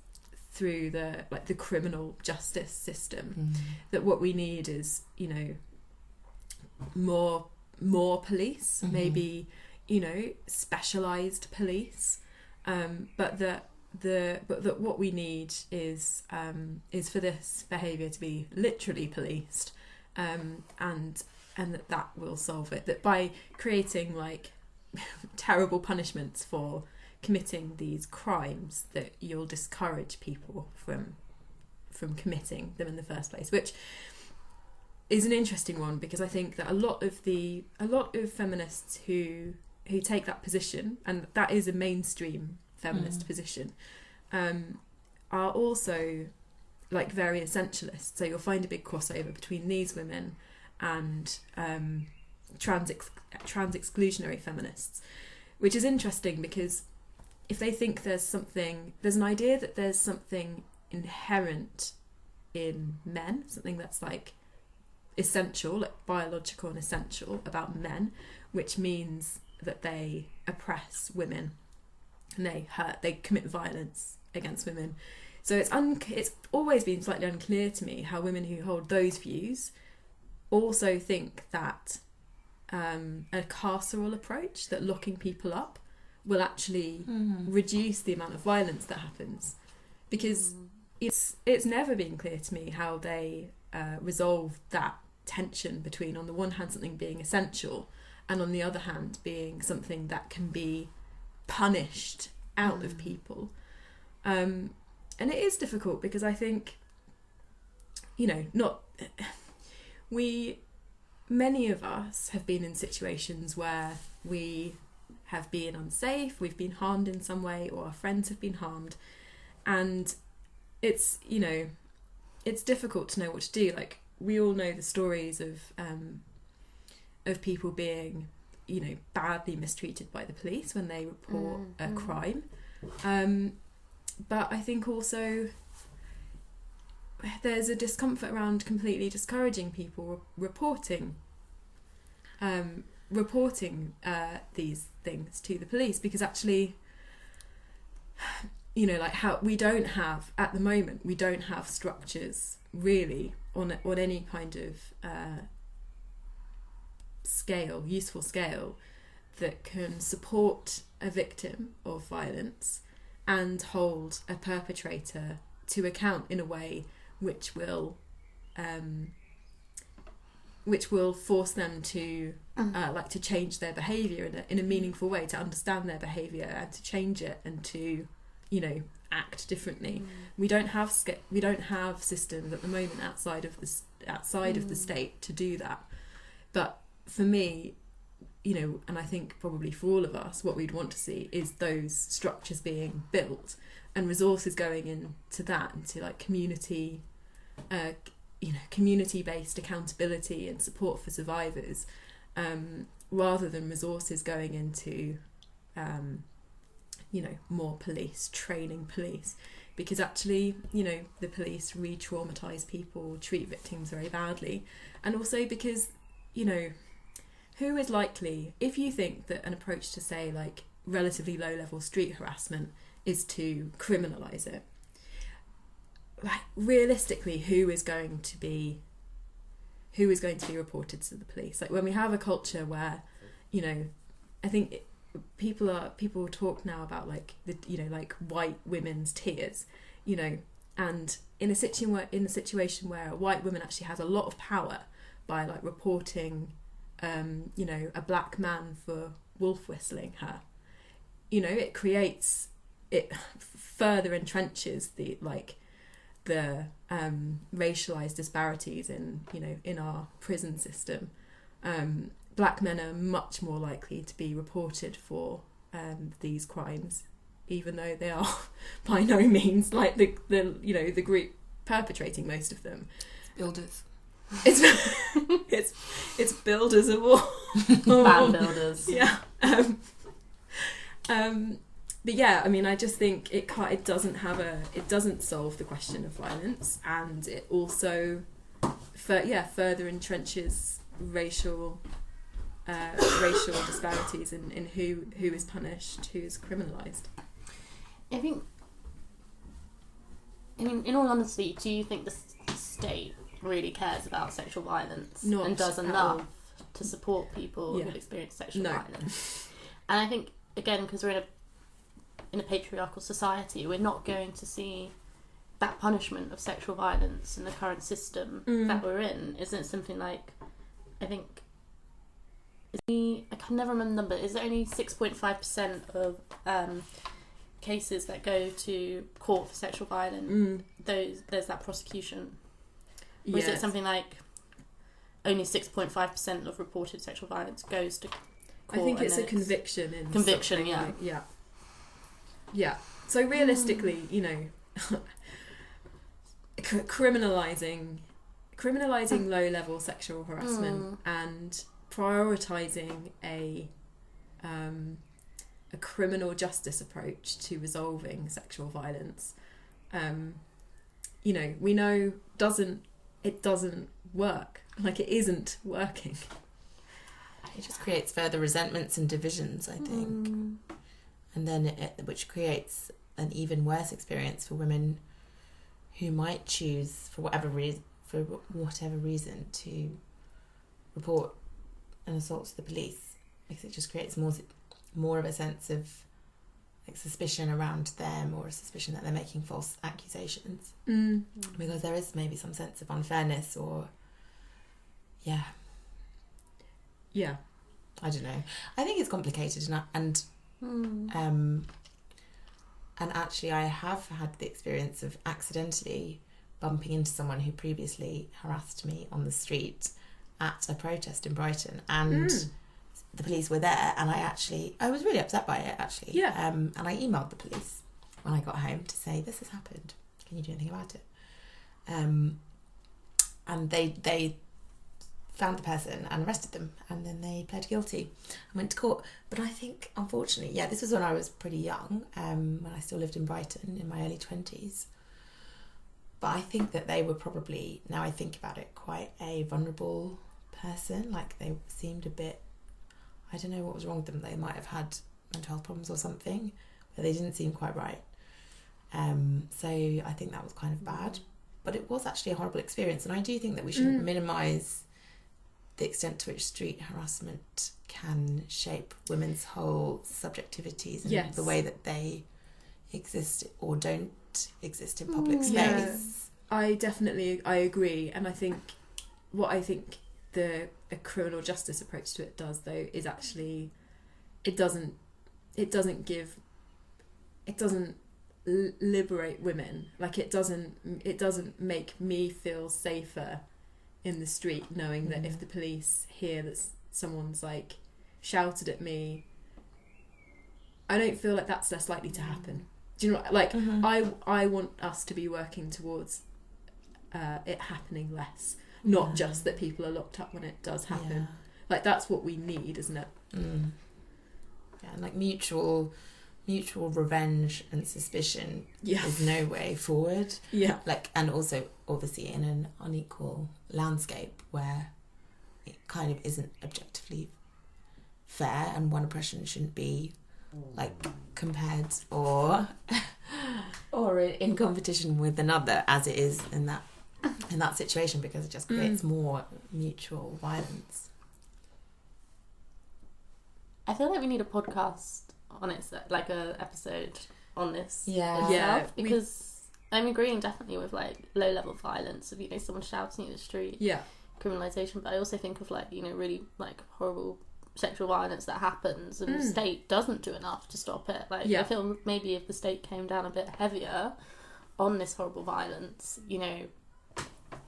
through the criminal justice system. That what we need is, you know, more police, maybe, you know, specialized police, but that what we need is for this behaviour to be literally policed, and that will solve it. That by creating like terrible punishments for committing these crimes, that you'll discourage people from committing them in the first place, which is an interesting one, because I think that a lot of feminists who take that position, and that is a mainstream feminist position, are also like very essentialist. So you'll find a big crossover between these women and trans exclusionary feminists, which is interesting, because if they think there's an idea that there's something inherent in men, something that's like essential, like biological and essential about men, which means that they oppress women and they commit violence against women. So it's always been slightly unclear to me how women who hold those views also think that a carceral approach, that locking people up, will actually reduce the amount of violence that happens, because it's never been clear to me how they resolve that tension between, on the one hand, something being essential, and on the other hand, being something that can be punished out of people. And it is difficult, because I think, many of us have been in situations where we have been unsafe, we've been harmed in some way, or our friends have been harmed, and it's difficult to know what to do. Like, we all know the stories of people being, badly mistreated by the police when they report a crime. But I think also there's a discomfort around completely discouraging people reporting these things to the police, because actually, how we don't have, at the moment, we don't have structures really on any kind of useful scale, that can support a victim of violence and hold a perpetrator to account in a way which will force them to to change their behaviour in a meaningful way, to understand their behaviour and to change it, and to act differently. We don't have systems at the moment outside of the state to do that. But for me, and I think probably for all of us, what we'd want to see is those structures being built and resources going into that, into like community-based accountability and support for survivors, rather than resources going into more police, training police, because actually, the police re-traumatise people, treat victims very badly, and also because, who is likely, if you think that an approach to, say, like relatively low-level street harassment is to criminalise it, like, realistically, who is going to be reported to the police? Like, when we have a culture where, I think people talk now about like the like white women's tears, and in a situation where a white woman actually has a lot of power by like reporting a black man for wolf whistling her, it further entrenches the racialized disparities in our prison system. Black men are much more likely to be reported for these crimes, even though they are by no means like the group perpetrating most of them. Builders. It's builders of all. Bad builders. Yeah. But yeah, I mean, I just think it doesn't solve the question of violence, and it also further entrenches racial disparities in who is punished, who is criminalised. I think, in all honesty, do you think the state really cares about sexual violence and does enough to support people who've experienced sexual violence? And I think, again, because we're in a patriarchal society, we're not going to see that punishment of sexual violence in the current system that we're in. Isn't it something like, I think, I can never remember the number, is there only 6.5% of cases that go to court for sexual violence, there's that prosecution? Or is it something like only 6.5% of reported sexual violence goes to court? I think it's a conviction. Yeah. Yeah. So realistically, criminalising low-level sexual harassment and prioritising a criminal justice approach to resolving sexual violence, we know it doesn't work. Like, it isn't working. It just creates further resentments and divisions, I think. And then which creates an even worse experience for women who might choose, for whatever reason, to report an assault to the police, because it just creates more of a sense of like suspicion around them, or a suspicion that they're making false accusations, because there is maybe some sense of unfairness, or yeah, I don't know. I think it's complicated, and actually I have had the experience of accidentally bumping into someone who previously harassed me on the street at a protest in Brighton, and the police were there, and I was really upset by it, actually. Yeah. And I emailed the police when I got home to say, this has happened, can you do anything about it? And they found the person and arrested them, and then they pled guilty and went to court. But I think, unfortunately, this was when I was pretty young, when I still lived in Brighton in my early 20s. But I think that they were probably, now I think about it, quite a vulnerable person. Like, they seemed a bit, I don't know what was wrong with them. They might have had mental health problems or something, but they didn't seem quite right. So I think that was kind of bad. But it was actually a horrible experience, and I do think that we shouldn't minimise the extent to which street harassment can shape women's whole subjectivities and the way that they exist or don't exist in public space. I agree, and I think the criminal justice approach to it does, though, is actually it doesn't liberate women. Like, it doesn't make me feel safer in the street knowing that if the police hear that someone's like shouted at me, I don't feel like that's less likely to happen. Do you know what, like, I want us to be working towards it happening less, not just that people are locked up when it does happen. Like, that's what we need, isn't it? Yeah, and like mutual revenge and suspicion is no way forward. Like, and also obviously in an unequal landscape where it kind of isn't objectively fair, and one oppression shouldn't be like compared or in competition with another, as it is in that situation, because it just creates more mutual violence. I feel like we need a podcast on it, like a episode on this because I'm agreeing definitely with like low level violence of, you know, someone shouting in the street, criminalisation, but I also think of like, you know, really like horrible sexual violence that happens and the state doesn't do enough to stop it. Like, I feel maybe if the state came down a bit heavier on this horrible violence, you know,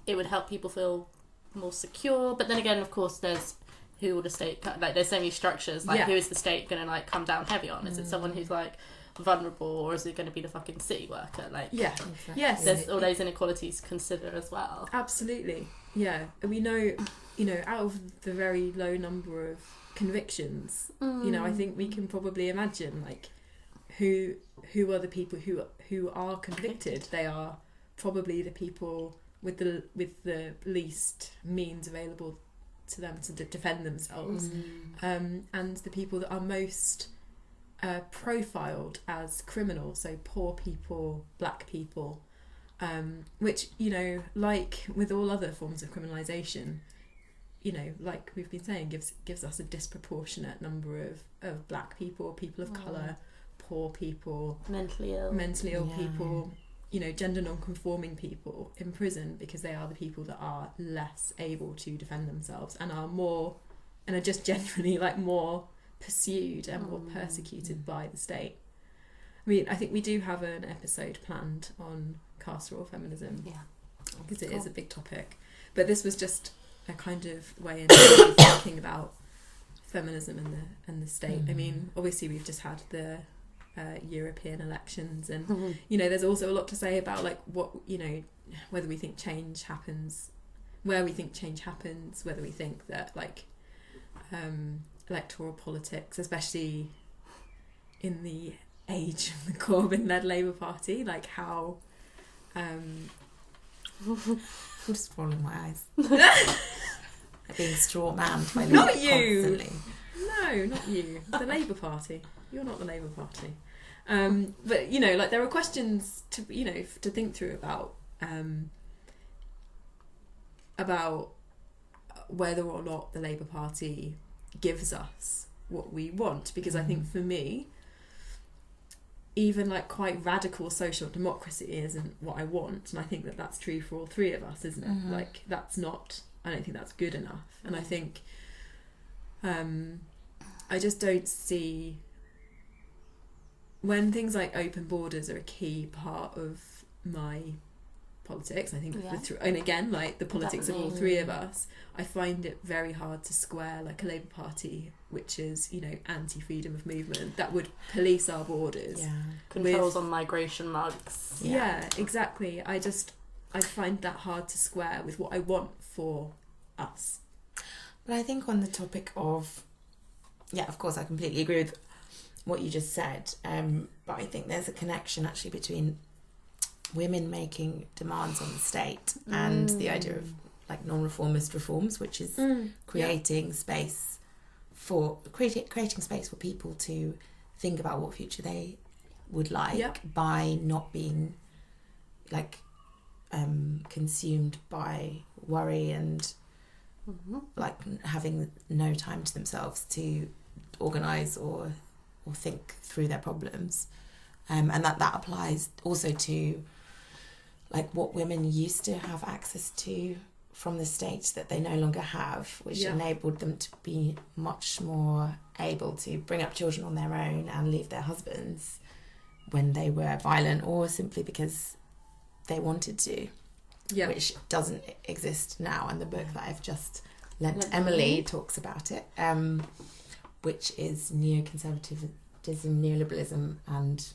it would help people feel more secure. But then again, of course, there's who will the state, like, there's so many structures, like, who is the state going to like come down heavy on? Is it someone who's like vulnerable, or is it going to be the fucking city worker? Like, there's all those inequalities to consider as well. Absolutely. And we know, you know, out of the very low number of convictions, you know, I think we can probably imagine like who are the people who are convicted. They are probably the people with the least means available to them to defend themselves, and the people that are most profiled as criminals, so poor people, black people, which, you know, like with all other forms of criminalisation, you know, like we've been saying, gives us a disproportionate number of black people, people of colour, poor people, mentally ill people, you know, gender non-conforming people in prison, because they are the people that are less able to defend themselves and are just genuinely like more pursued and more persecuted by the state. I mean, I think we do have an episode planned on carceral feminism, because it is a big topic, but this was just a kind of way into thinking about feminism and the state. I mean, obviously we've just had the European elections, and you know, there's also a lot to say about like what, you know, whether we think change happens, where we think change happens, whether we think that like electoral politics, especially in the age of the Corbyn-led Labour Party, like how I'm just rolling my eyes. Being straw manned by not you constantly. No, not you, the Labour Party. You're not the Labour Party. But, you know, like there are questions to, you know, to think through about whether or not the Labour Party gives us what we want. Because I think for me, even like quite radical social democracy isn't what I want, and I think that that's true for all three of us, isn't it? Like that's not, I don't think that's good enough. And I think I just don't see, when things like open borders are a key part of my politics, I think, and again, like the politics of all three of us, I find it very hard to square like a Labour Party which is, you know, anti-freedom of movement, that would police our borders. Controls on migration mugs. Yeah, exactly. I find that hard to square with what I want for us. But I think on the topic of, of course, I completely agree with what you just said, but I think there's a connection actually between women making demands on the state and the idea of like non-reformist reforms, which is creating space for people to think about what future they would like by not being like consumed by worry and like having no time to themselves to organise or think through their problems, and that applies also to like what women used to have access to from the state that they no longer have, which enabled them to be much more able to bring up children on their own and leave their husbands when they were violent or simply because they wanted to, which doesn't exist now. And the book that I've just lent Emily talks about it, which is neoconservatism, neoliberalism and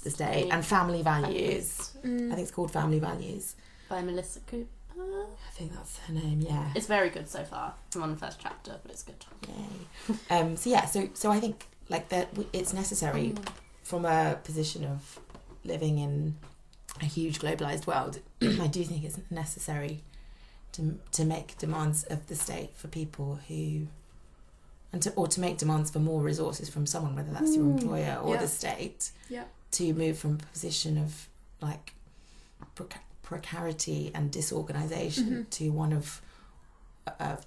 the state and family values. I think it's called Family Values by Melissa Cooper. I think that's her name. Yeah, it's very good so far. I'm on the first chapter, but it's good. Yay. So I think like that it's necessary from a position of living in a huge globalized world. I do think it's necessary to make demands of the state for people who, or to make demands for more resources from someone, whether that's your employer or the state, to move from a position of like precarity and disorganisation to one of a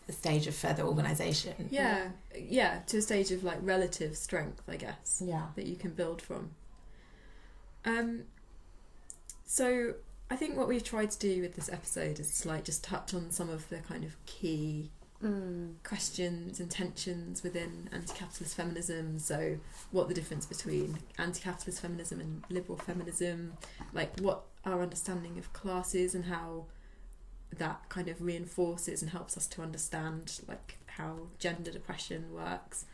stage of further organisation. To a stage of like relative strength, I guess. That you can build from. So I think what we've tried to do with this episode is like just touch on some of the kind of key questions and tensions within anti-capitalist feminism. So what the difference between anti-capitalist feminism and liberal feminism, like what our understanding of class is and how that kind of reinforces and helps us to understand like how gendered oppression works,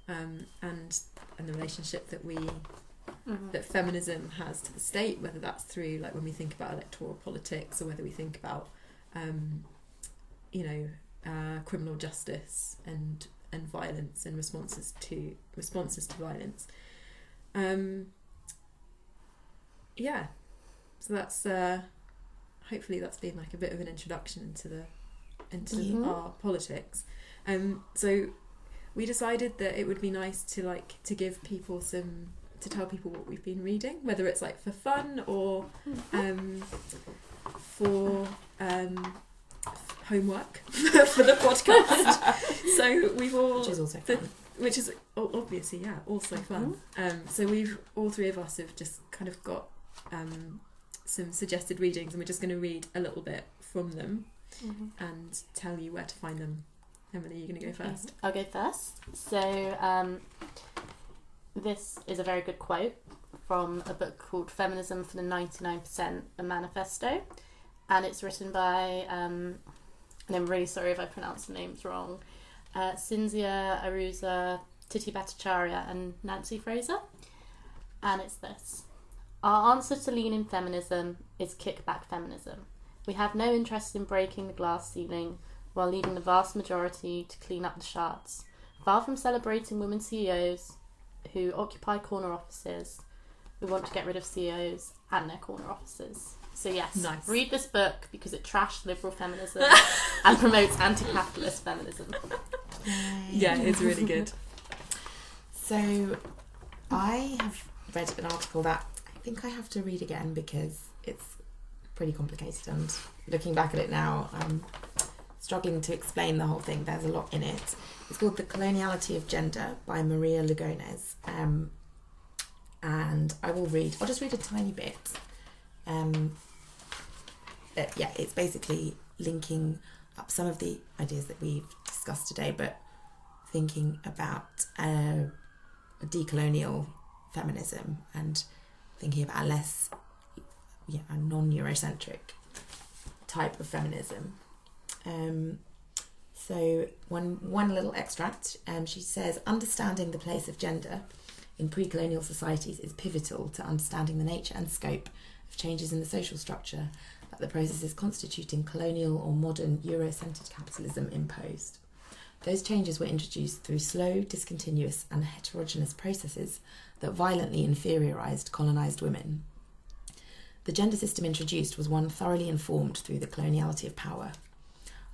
and the relationship that that feminism has to the state, whether that's through like when we think about electoral politics or whether we think about criminal justice and violence and responses to violence. So that's hopefully that's been like a bit of an introduction into our politics. So we decided that it would be nice to give people to tell people what we've been reading, whether it's like for fun or for homework for the podcast. So we've all, which is also fun. Which is obviously also fun. So we've all three of us have just kind of got some suggested readings, and we're just going to read a little bit from them and tell you where to find them. Emily, you're going to go first. I'll go first. So this is a very good quote from a book called Feminism for the 99%, a manifesto, and it's written by and I'm really sorry if I pronounce the names wrong, Cinzia Arusa, Titi Bhattacharya and Nancy Fraser. And it's this: our answer to lean-in feminism is kickback feminism. We have no interest in breaking the glass ceiling while leaving the vast majority to clean up the shards. Far from celebrating women CEOs who occupy corner offices, we want to get rid of CEOs and their corner offices. So yes, nice. Read this book because it trashed liberal feminism and promotes anti-capitalist feminism. Yeah, it's really good. So I have read an article that I think I have to read again because it's pretty complicated, and looking back at it now, struggling to explain the whole thing. There's a lot in it. It's called The Coloniality of Gender by Maria Lugones. And I'll just read a tiny bit. It's basically linking up some of the ideas that we've discussed today, but thinking about a decolonial feminism and thinking about a non-Eurocentric type of feminism. So one little extract, she says, understanding the place of gender in pre-colonial societies is pivotal to understanding the nature and scope of changes in the social structure that the processes constituting colonial or modern Euro-centred capitalism imposed. Those changes were introduced through slow, discontinuous and heterogeneous processes that violently inferiorised colonised women. The gender system introduced was one thoroughly informed through the coloniality of power.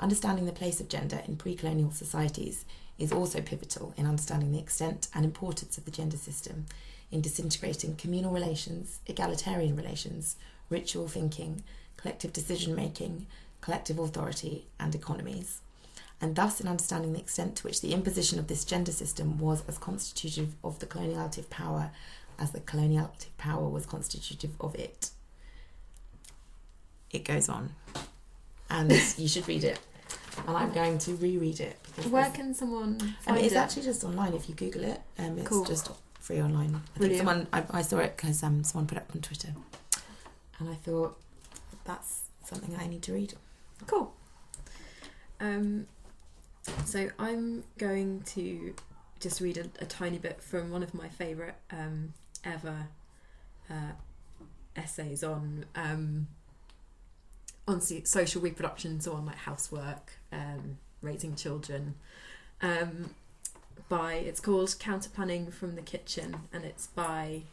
Understanding the place of gender in pre-colonial societies is also pivotal in understanding the extent and importance of the gender system in disintegrating communal relations, egalitarian relations, ritual thinking, collective decision-making, collective authority and economies, and thus in understanding the extent to which the imposition of this gender system was as constitutive of the coloniality of power as the coloniality of power was constitutive of it. It goes on, and you should read it, and I'm going to reread it. Where can someone find it's it? actually just online if you Google it. It's Cool. just free online. I think I saw it because someone put it up on Twitter, and I thought that's something I need to read. Cool. So I'm going to just read a tiny bit from one of my favourite ever essays on social reproduction, so on like housework, raising children. It's called Counterplanning from the Kitchen, and it's by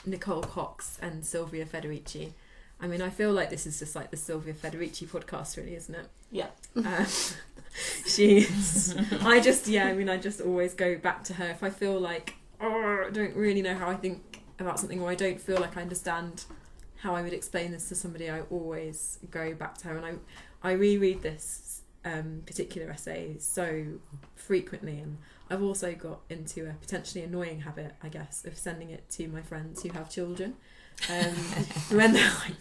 Nicole Cox and Silvia Federici. I mean, I feel like this is just like the Silvia Federici podcast, really, isn't it? Yeah. I just always go back to her if I feel like, I don't really know how I think about something, or I don't feel like I understand how I would explain this to somebody. I always go back to her, and I reread this particular essay so frequently, and I've also got into a potentially annoying habit, I guess, of sending it to my friends who have children. When they're like,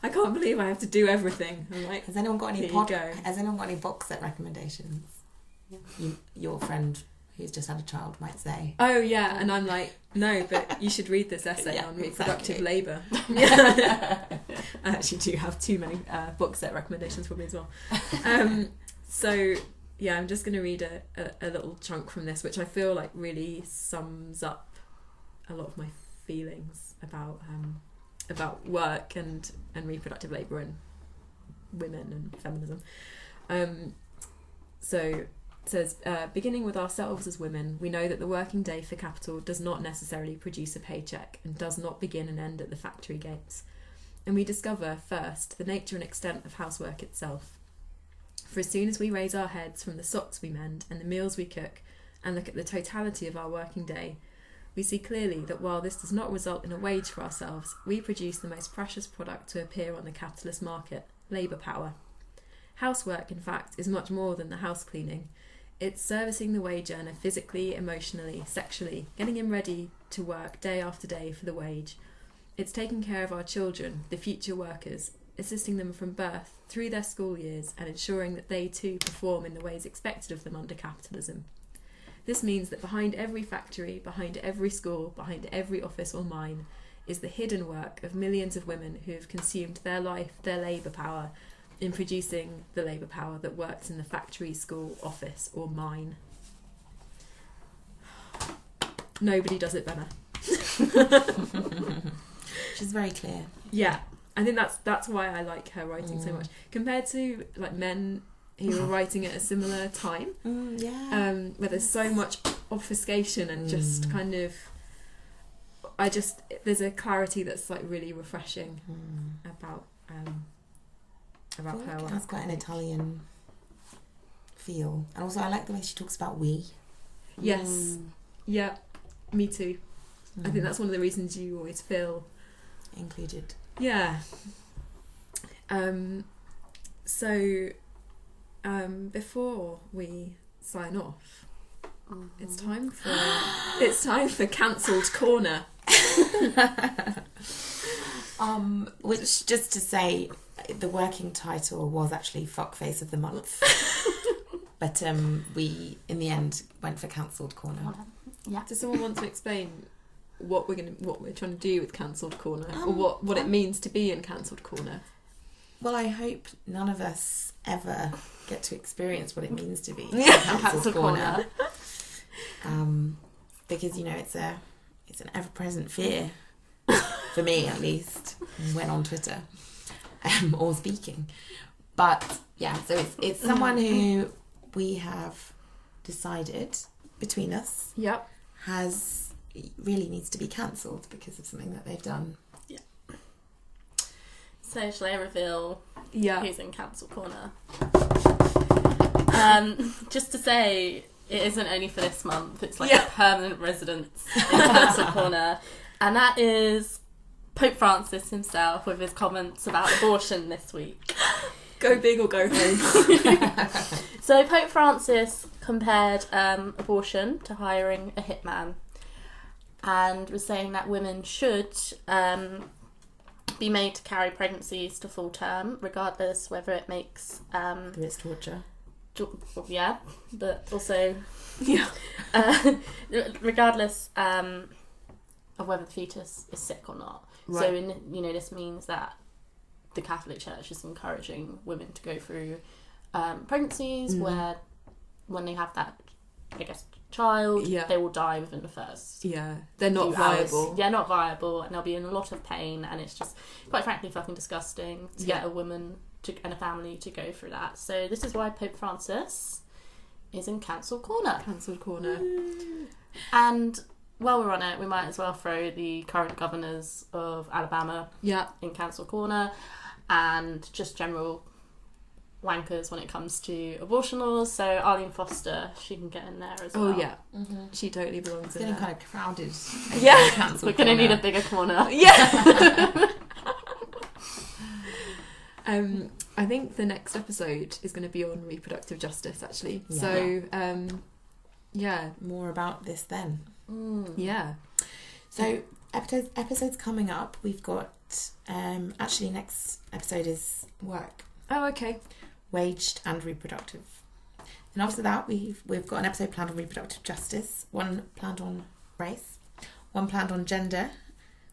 I can't believe I have to do everything. I'm like, Has anyone got any Has anyone got any box set recommendations? Yeah. Your friend who's just had a child might say. oh yeah, and I'm like, no, but you should read this essay on reproductive exactly. labour. I actually do have too many box set recommendations for me as well. So yeah, I'm just going to read a little chunk from this, which I feel like really sums up a lot of my feelings about work and reproductive labour and women and feminism. So it says, beginning with ourselves as women, we know that the working day for capital does not necessarily produce a paycheck and does not begin and end at the factory gates. And we discover, first, the nature and extent of housework itself. For as soon as we raise our heads from the socks we mend and the meals we cook and look at the totality of our working day, we see clearly that while this does not result in a wage for ourselves, we produce the most precious product to appear on the capitalist market, labour power. Housework, in fact, is much more than the house cleaning. It's servicing the wage earner physically, emotionally, sexually, getting him ready to work day after day for the wage. It's taking care of our children, the future workers, assisting them from birth through their school years and ensuring that they too perform in the ways expected of them under capitalism. This means that behind every factory, behind every school, behind every office or mine is the hidden work of millions of women who have consumed their life, their labour power, in producing the labour power that works in the factory, school, office or mine. Nobody does it better. She's very clear. Yeah, I think that's why I like her writing so much compared to like men who are writing at a similar time. Where there's so much obfuscation and just kind of, there's a clarity that's like really refreshing about her work. That's quite an Italian feel, and also I like the way she talks about we. Yes, yeah, me too. I think that's one of the reasons you always feel included. Yeah. So, before we sign off, it's time for cancelled corner. Which, just to say, the working title was actually Fuckface of the Month. But we, in the end, went for cancelled corner. Yeah. Does someone want to explain what we're trying to do with cancelled corner, or what it means to be in cancelled corner? Well, I hope none of us ever get to experience what it means to be Cancelled corner. Because, you know, it's an ever-present fear, for me at least, when on Twitter or speaking. But yeah, so it's someone who we have decided between us Yep. really needs to be cancelled because of something that they've done. So shall I reveal who's in cancel corner? Just to say, it isn't only for this month. It's like a permanent residence in cancel corner, and that is Pope Francis himself with his comments about abortion this week. Go big or go home. So Pope Francis compared abortion to hiring a hitman, and was saying that women should be made to carry pregnancies to full term, regardless whether it makes Whether it's torture. yeah, but also Yeah. regardless of whether the fetus is sick or not. Right. So this means that the Catholic Church is encouraging women to go through pregnancies where, when they have that, I guess, child, they will die within the first they're not few hours. viable. Yeah, not viable, and they'll be in a lot of pain, and it's just, quite frankly, fucking disgusting to get a woman and a family to go through that. So this is why Pope Francis is in cancel corner. Cancelled corner. And while we're on it, we might as well throw the current governors of Alabama in cancel corner, and just general wankers when it comes to abortion laws. So Arlene Foster, she can get in there as well. Oh yeah, she totally belongs It's in getting there. kind of crowded. Yeah. Cancelled We're going to corner. need a bigger corner. Yeah. I think the next episode is going to be on reproductive justice, actually. Yeah. So, More about this then. yeah. So episodes coming up. We've got actually next episode is work, Oh, okay. waged and reproductive. And after that, we've got an episode planned on reproductive justice, one planned on race, one planned on gender,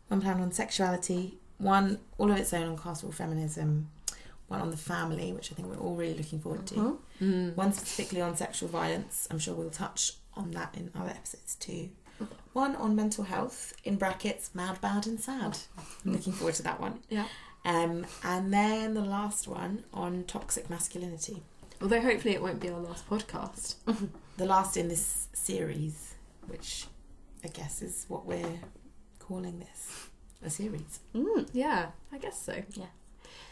one planned on sexuality, one all of its own on carceral feminism, one on the family, which I think we're all really looking forward to. One specifically on sexual violence. I'm sure we'll touch on that in other episodes too. One on mental health, in brackets, mad, bad and sad. I'm looking forward to that one. Yeah. And then the last one on toxic masculinity. Although hopefully it won't be our last podcast. The last in this series, which I guess is what we're calling this, a series. Yeah, I guess so. Yeah.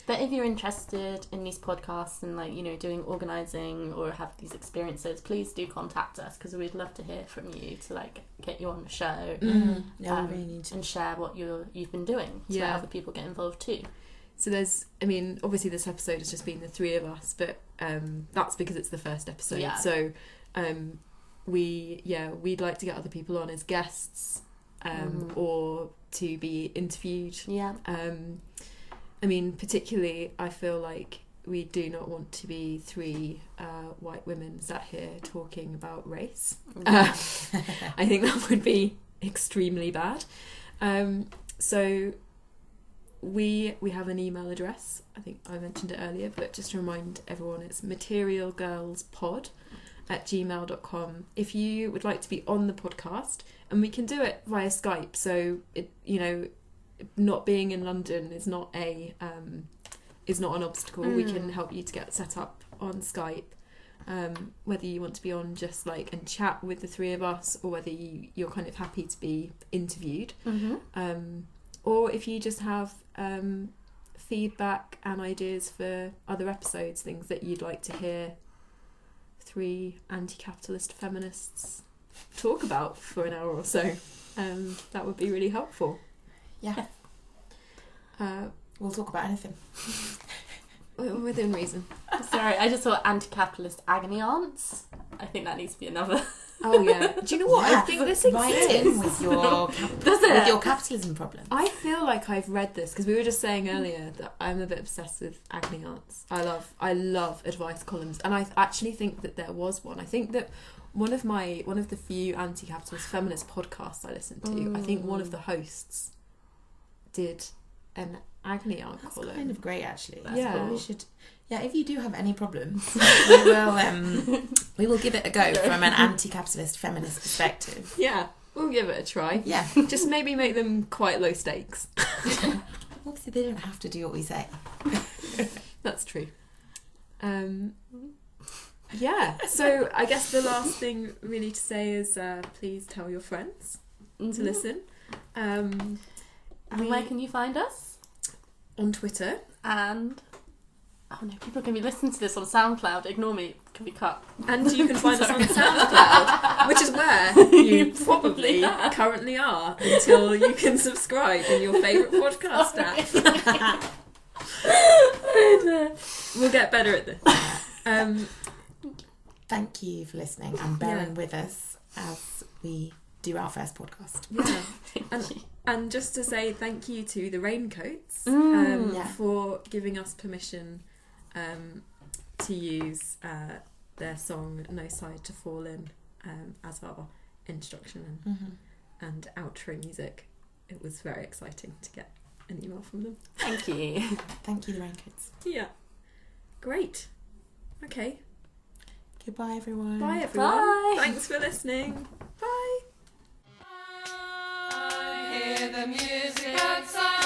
But if you're interested in these podcasts and doing organising or have these experiences, please do contact us, because we'd love to hear from you to get you on the show Yeah, we really need to. and share what you've been doing to let other people get involved too. So obviously this episode has just been the three of us, but that's because it's the first episode. Yeah. So we'd like to get other people on as guests or to be interviewed. Yeah. Particularly I feel like we do not want to be three white women sat here talking about race. I think that would be extremely bad. So we have an email address. I think I mentioned it earlier, but just to remind everyone, it's materialgirlspod@gmail.com. If you would like to be on the podcast, and we can do it via Skype, so not being in London is not an obstacle. We can help you to get set up on Skype, whether you want to be on just and chat with the three of us, or whether you're kind of happy to be interviewed, or if you just have feedback and ideas for other episodes, things that you'd like to hear three anti-capitalist feminists talk about for an hour or so, that would be really helpful. Yeah. We'll talk about anything. within reason. Sorry, I just thought anti-capitalist agony aunts. I think that needs to be another. Oh yeah. Do you know what? Yeah, I think this right exists. in with your Does it? with your capitalism problem. I feel like I've read this because we were just saying earlier that I'm a bit obsessed with agony aunts. I love advice columns, and I actually think that there was one. I think that one of the few anti-capitalist feminist podcasts I listened to, I think one of the hosts did an agony aunt That's column. kind of great, actually. Yeah. Cool. We should. Yeah, if you do have any problems, we will give it a go from an anti-capitalist feminist perspective. Yeah, we'll give it a try. Yeah. Just maybe make them quite low stakes. Obviously, they don't have to do what we say. That's true. Yeah, so I guess the last thing really to say is please tell your friends to listen. And where can you find us? On Twitter. And oh no, people can be listening to this on SoundCloud. Ignore me, it can be cut. And you can find us on SoundCloud, which is where you probably currently are until you can subscribe in your favourite podcast app. We'll get better at this. Thank you for listening and bearing with us as we do our first podcast. Yeah. And just to say thank you to the Raincoats Yeah. for giving us permission to use their song No Side to Fall In as our introduction and outro music. It was very exciting to get an email from them. Thank you. Thank you, the Raincoats. Yeah. Great. Okay. Goodbye, everyone. Bye, everyone. Bye. Thanks for listening. Bye. I hear the music outside.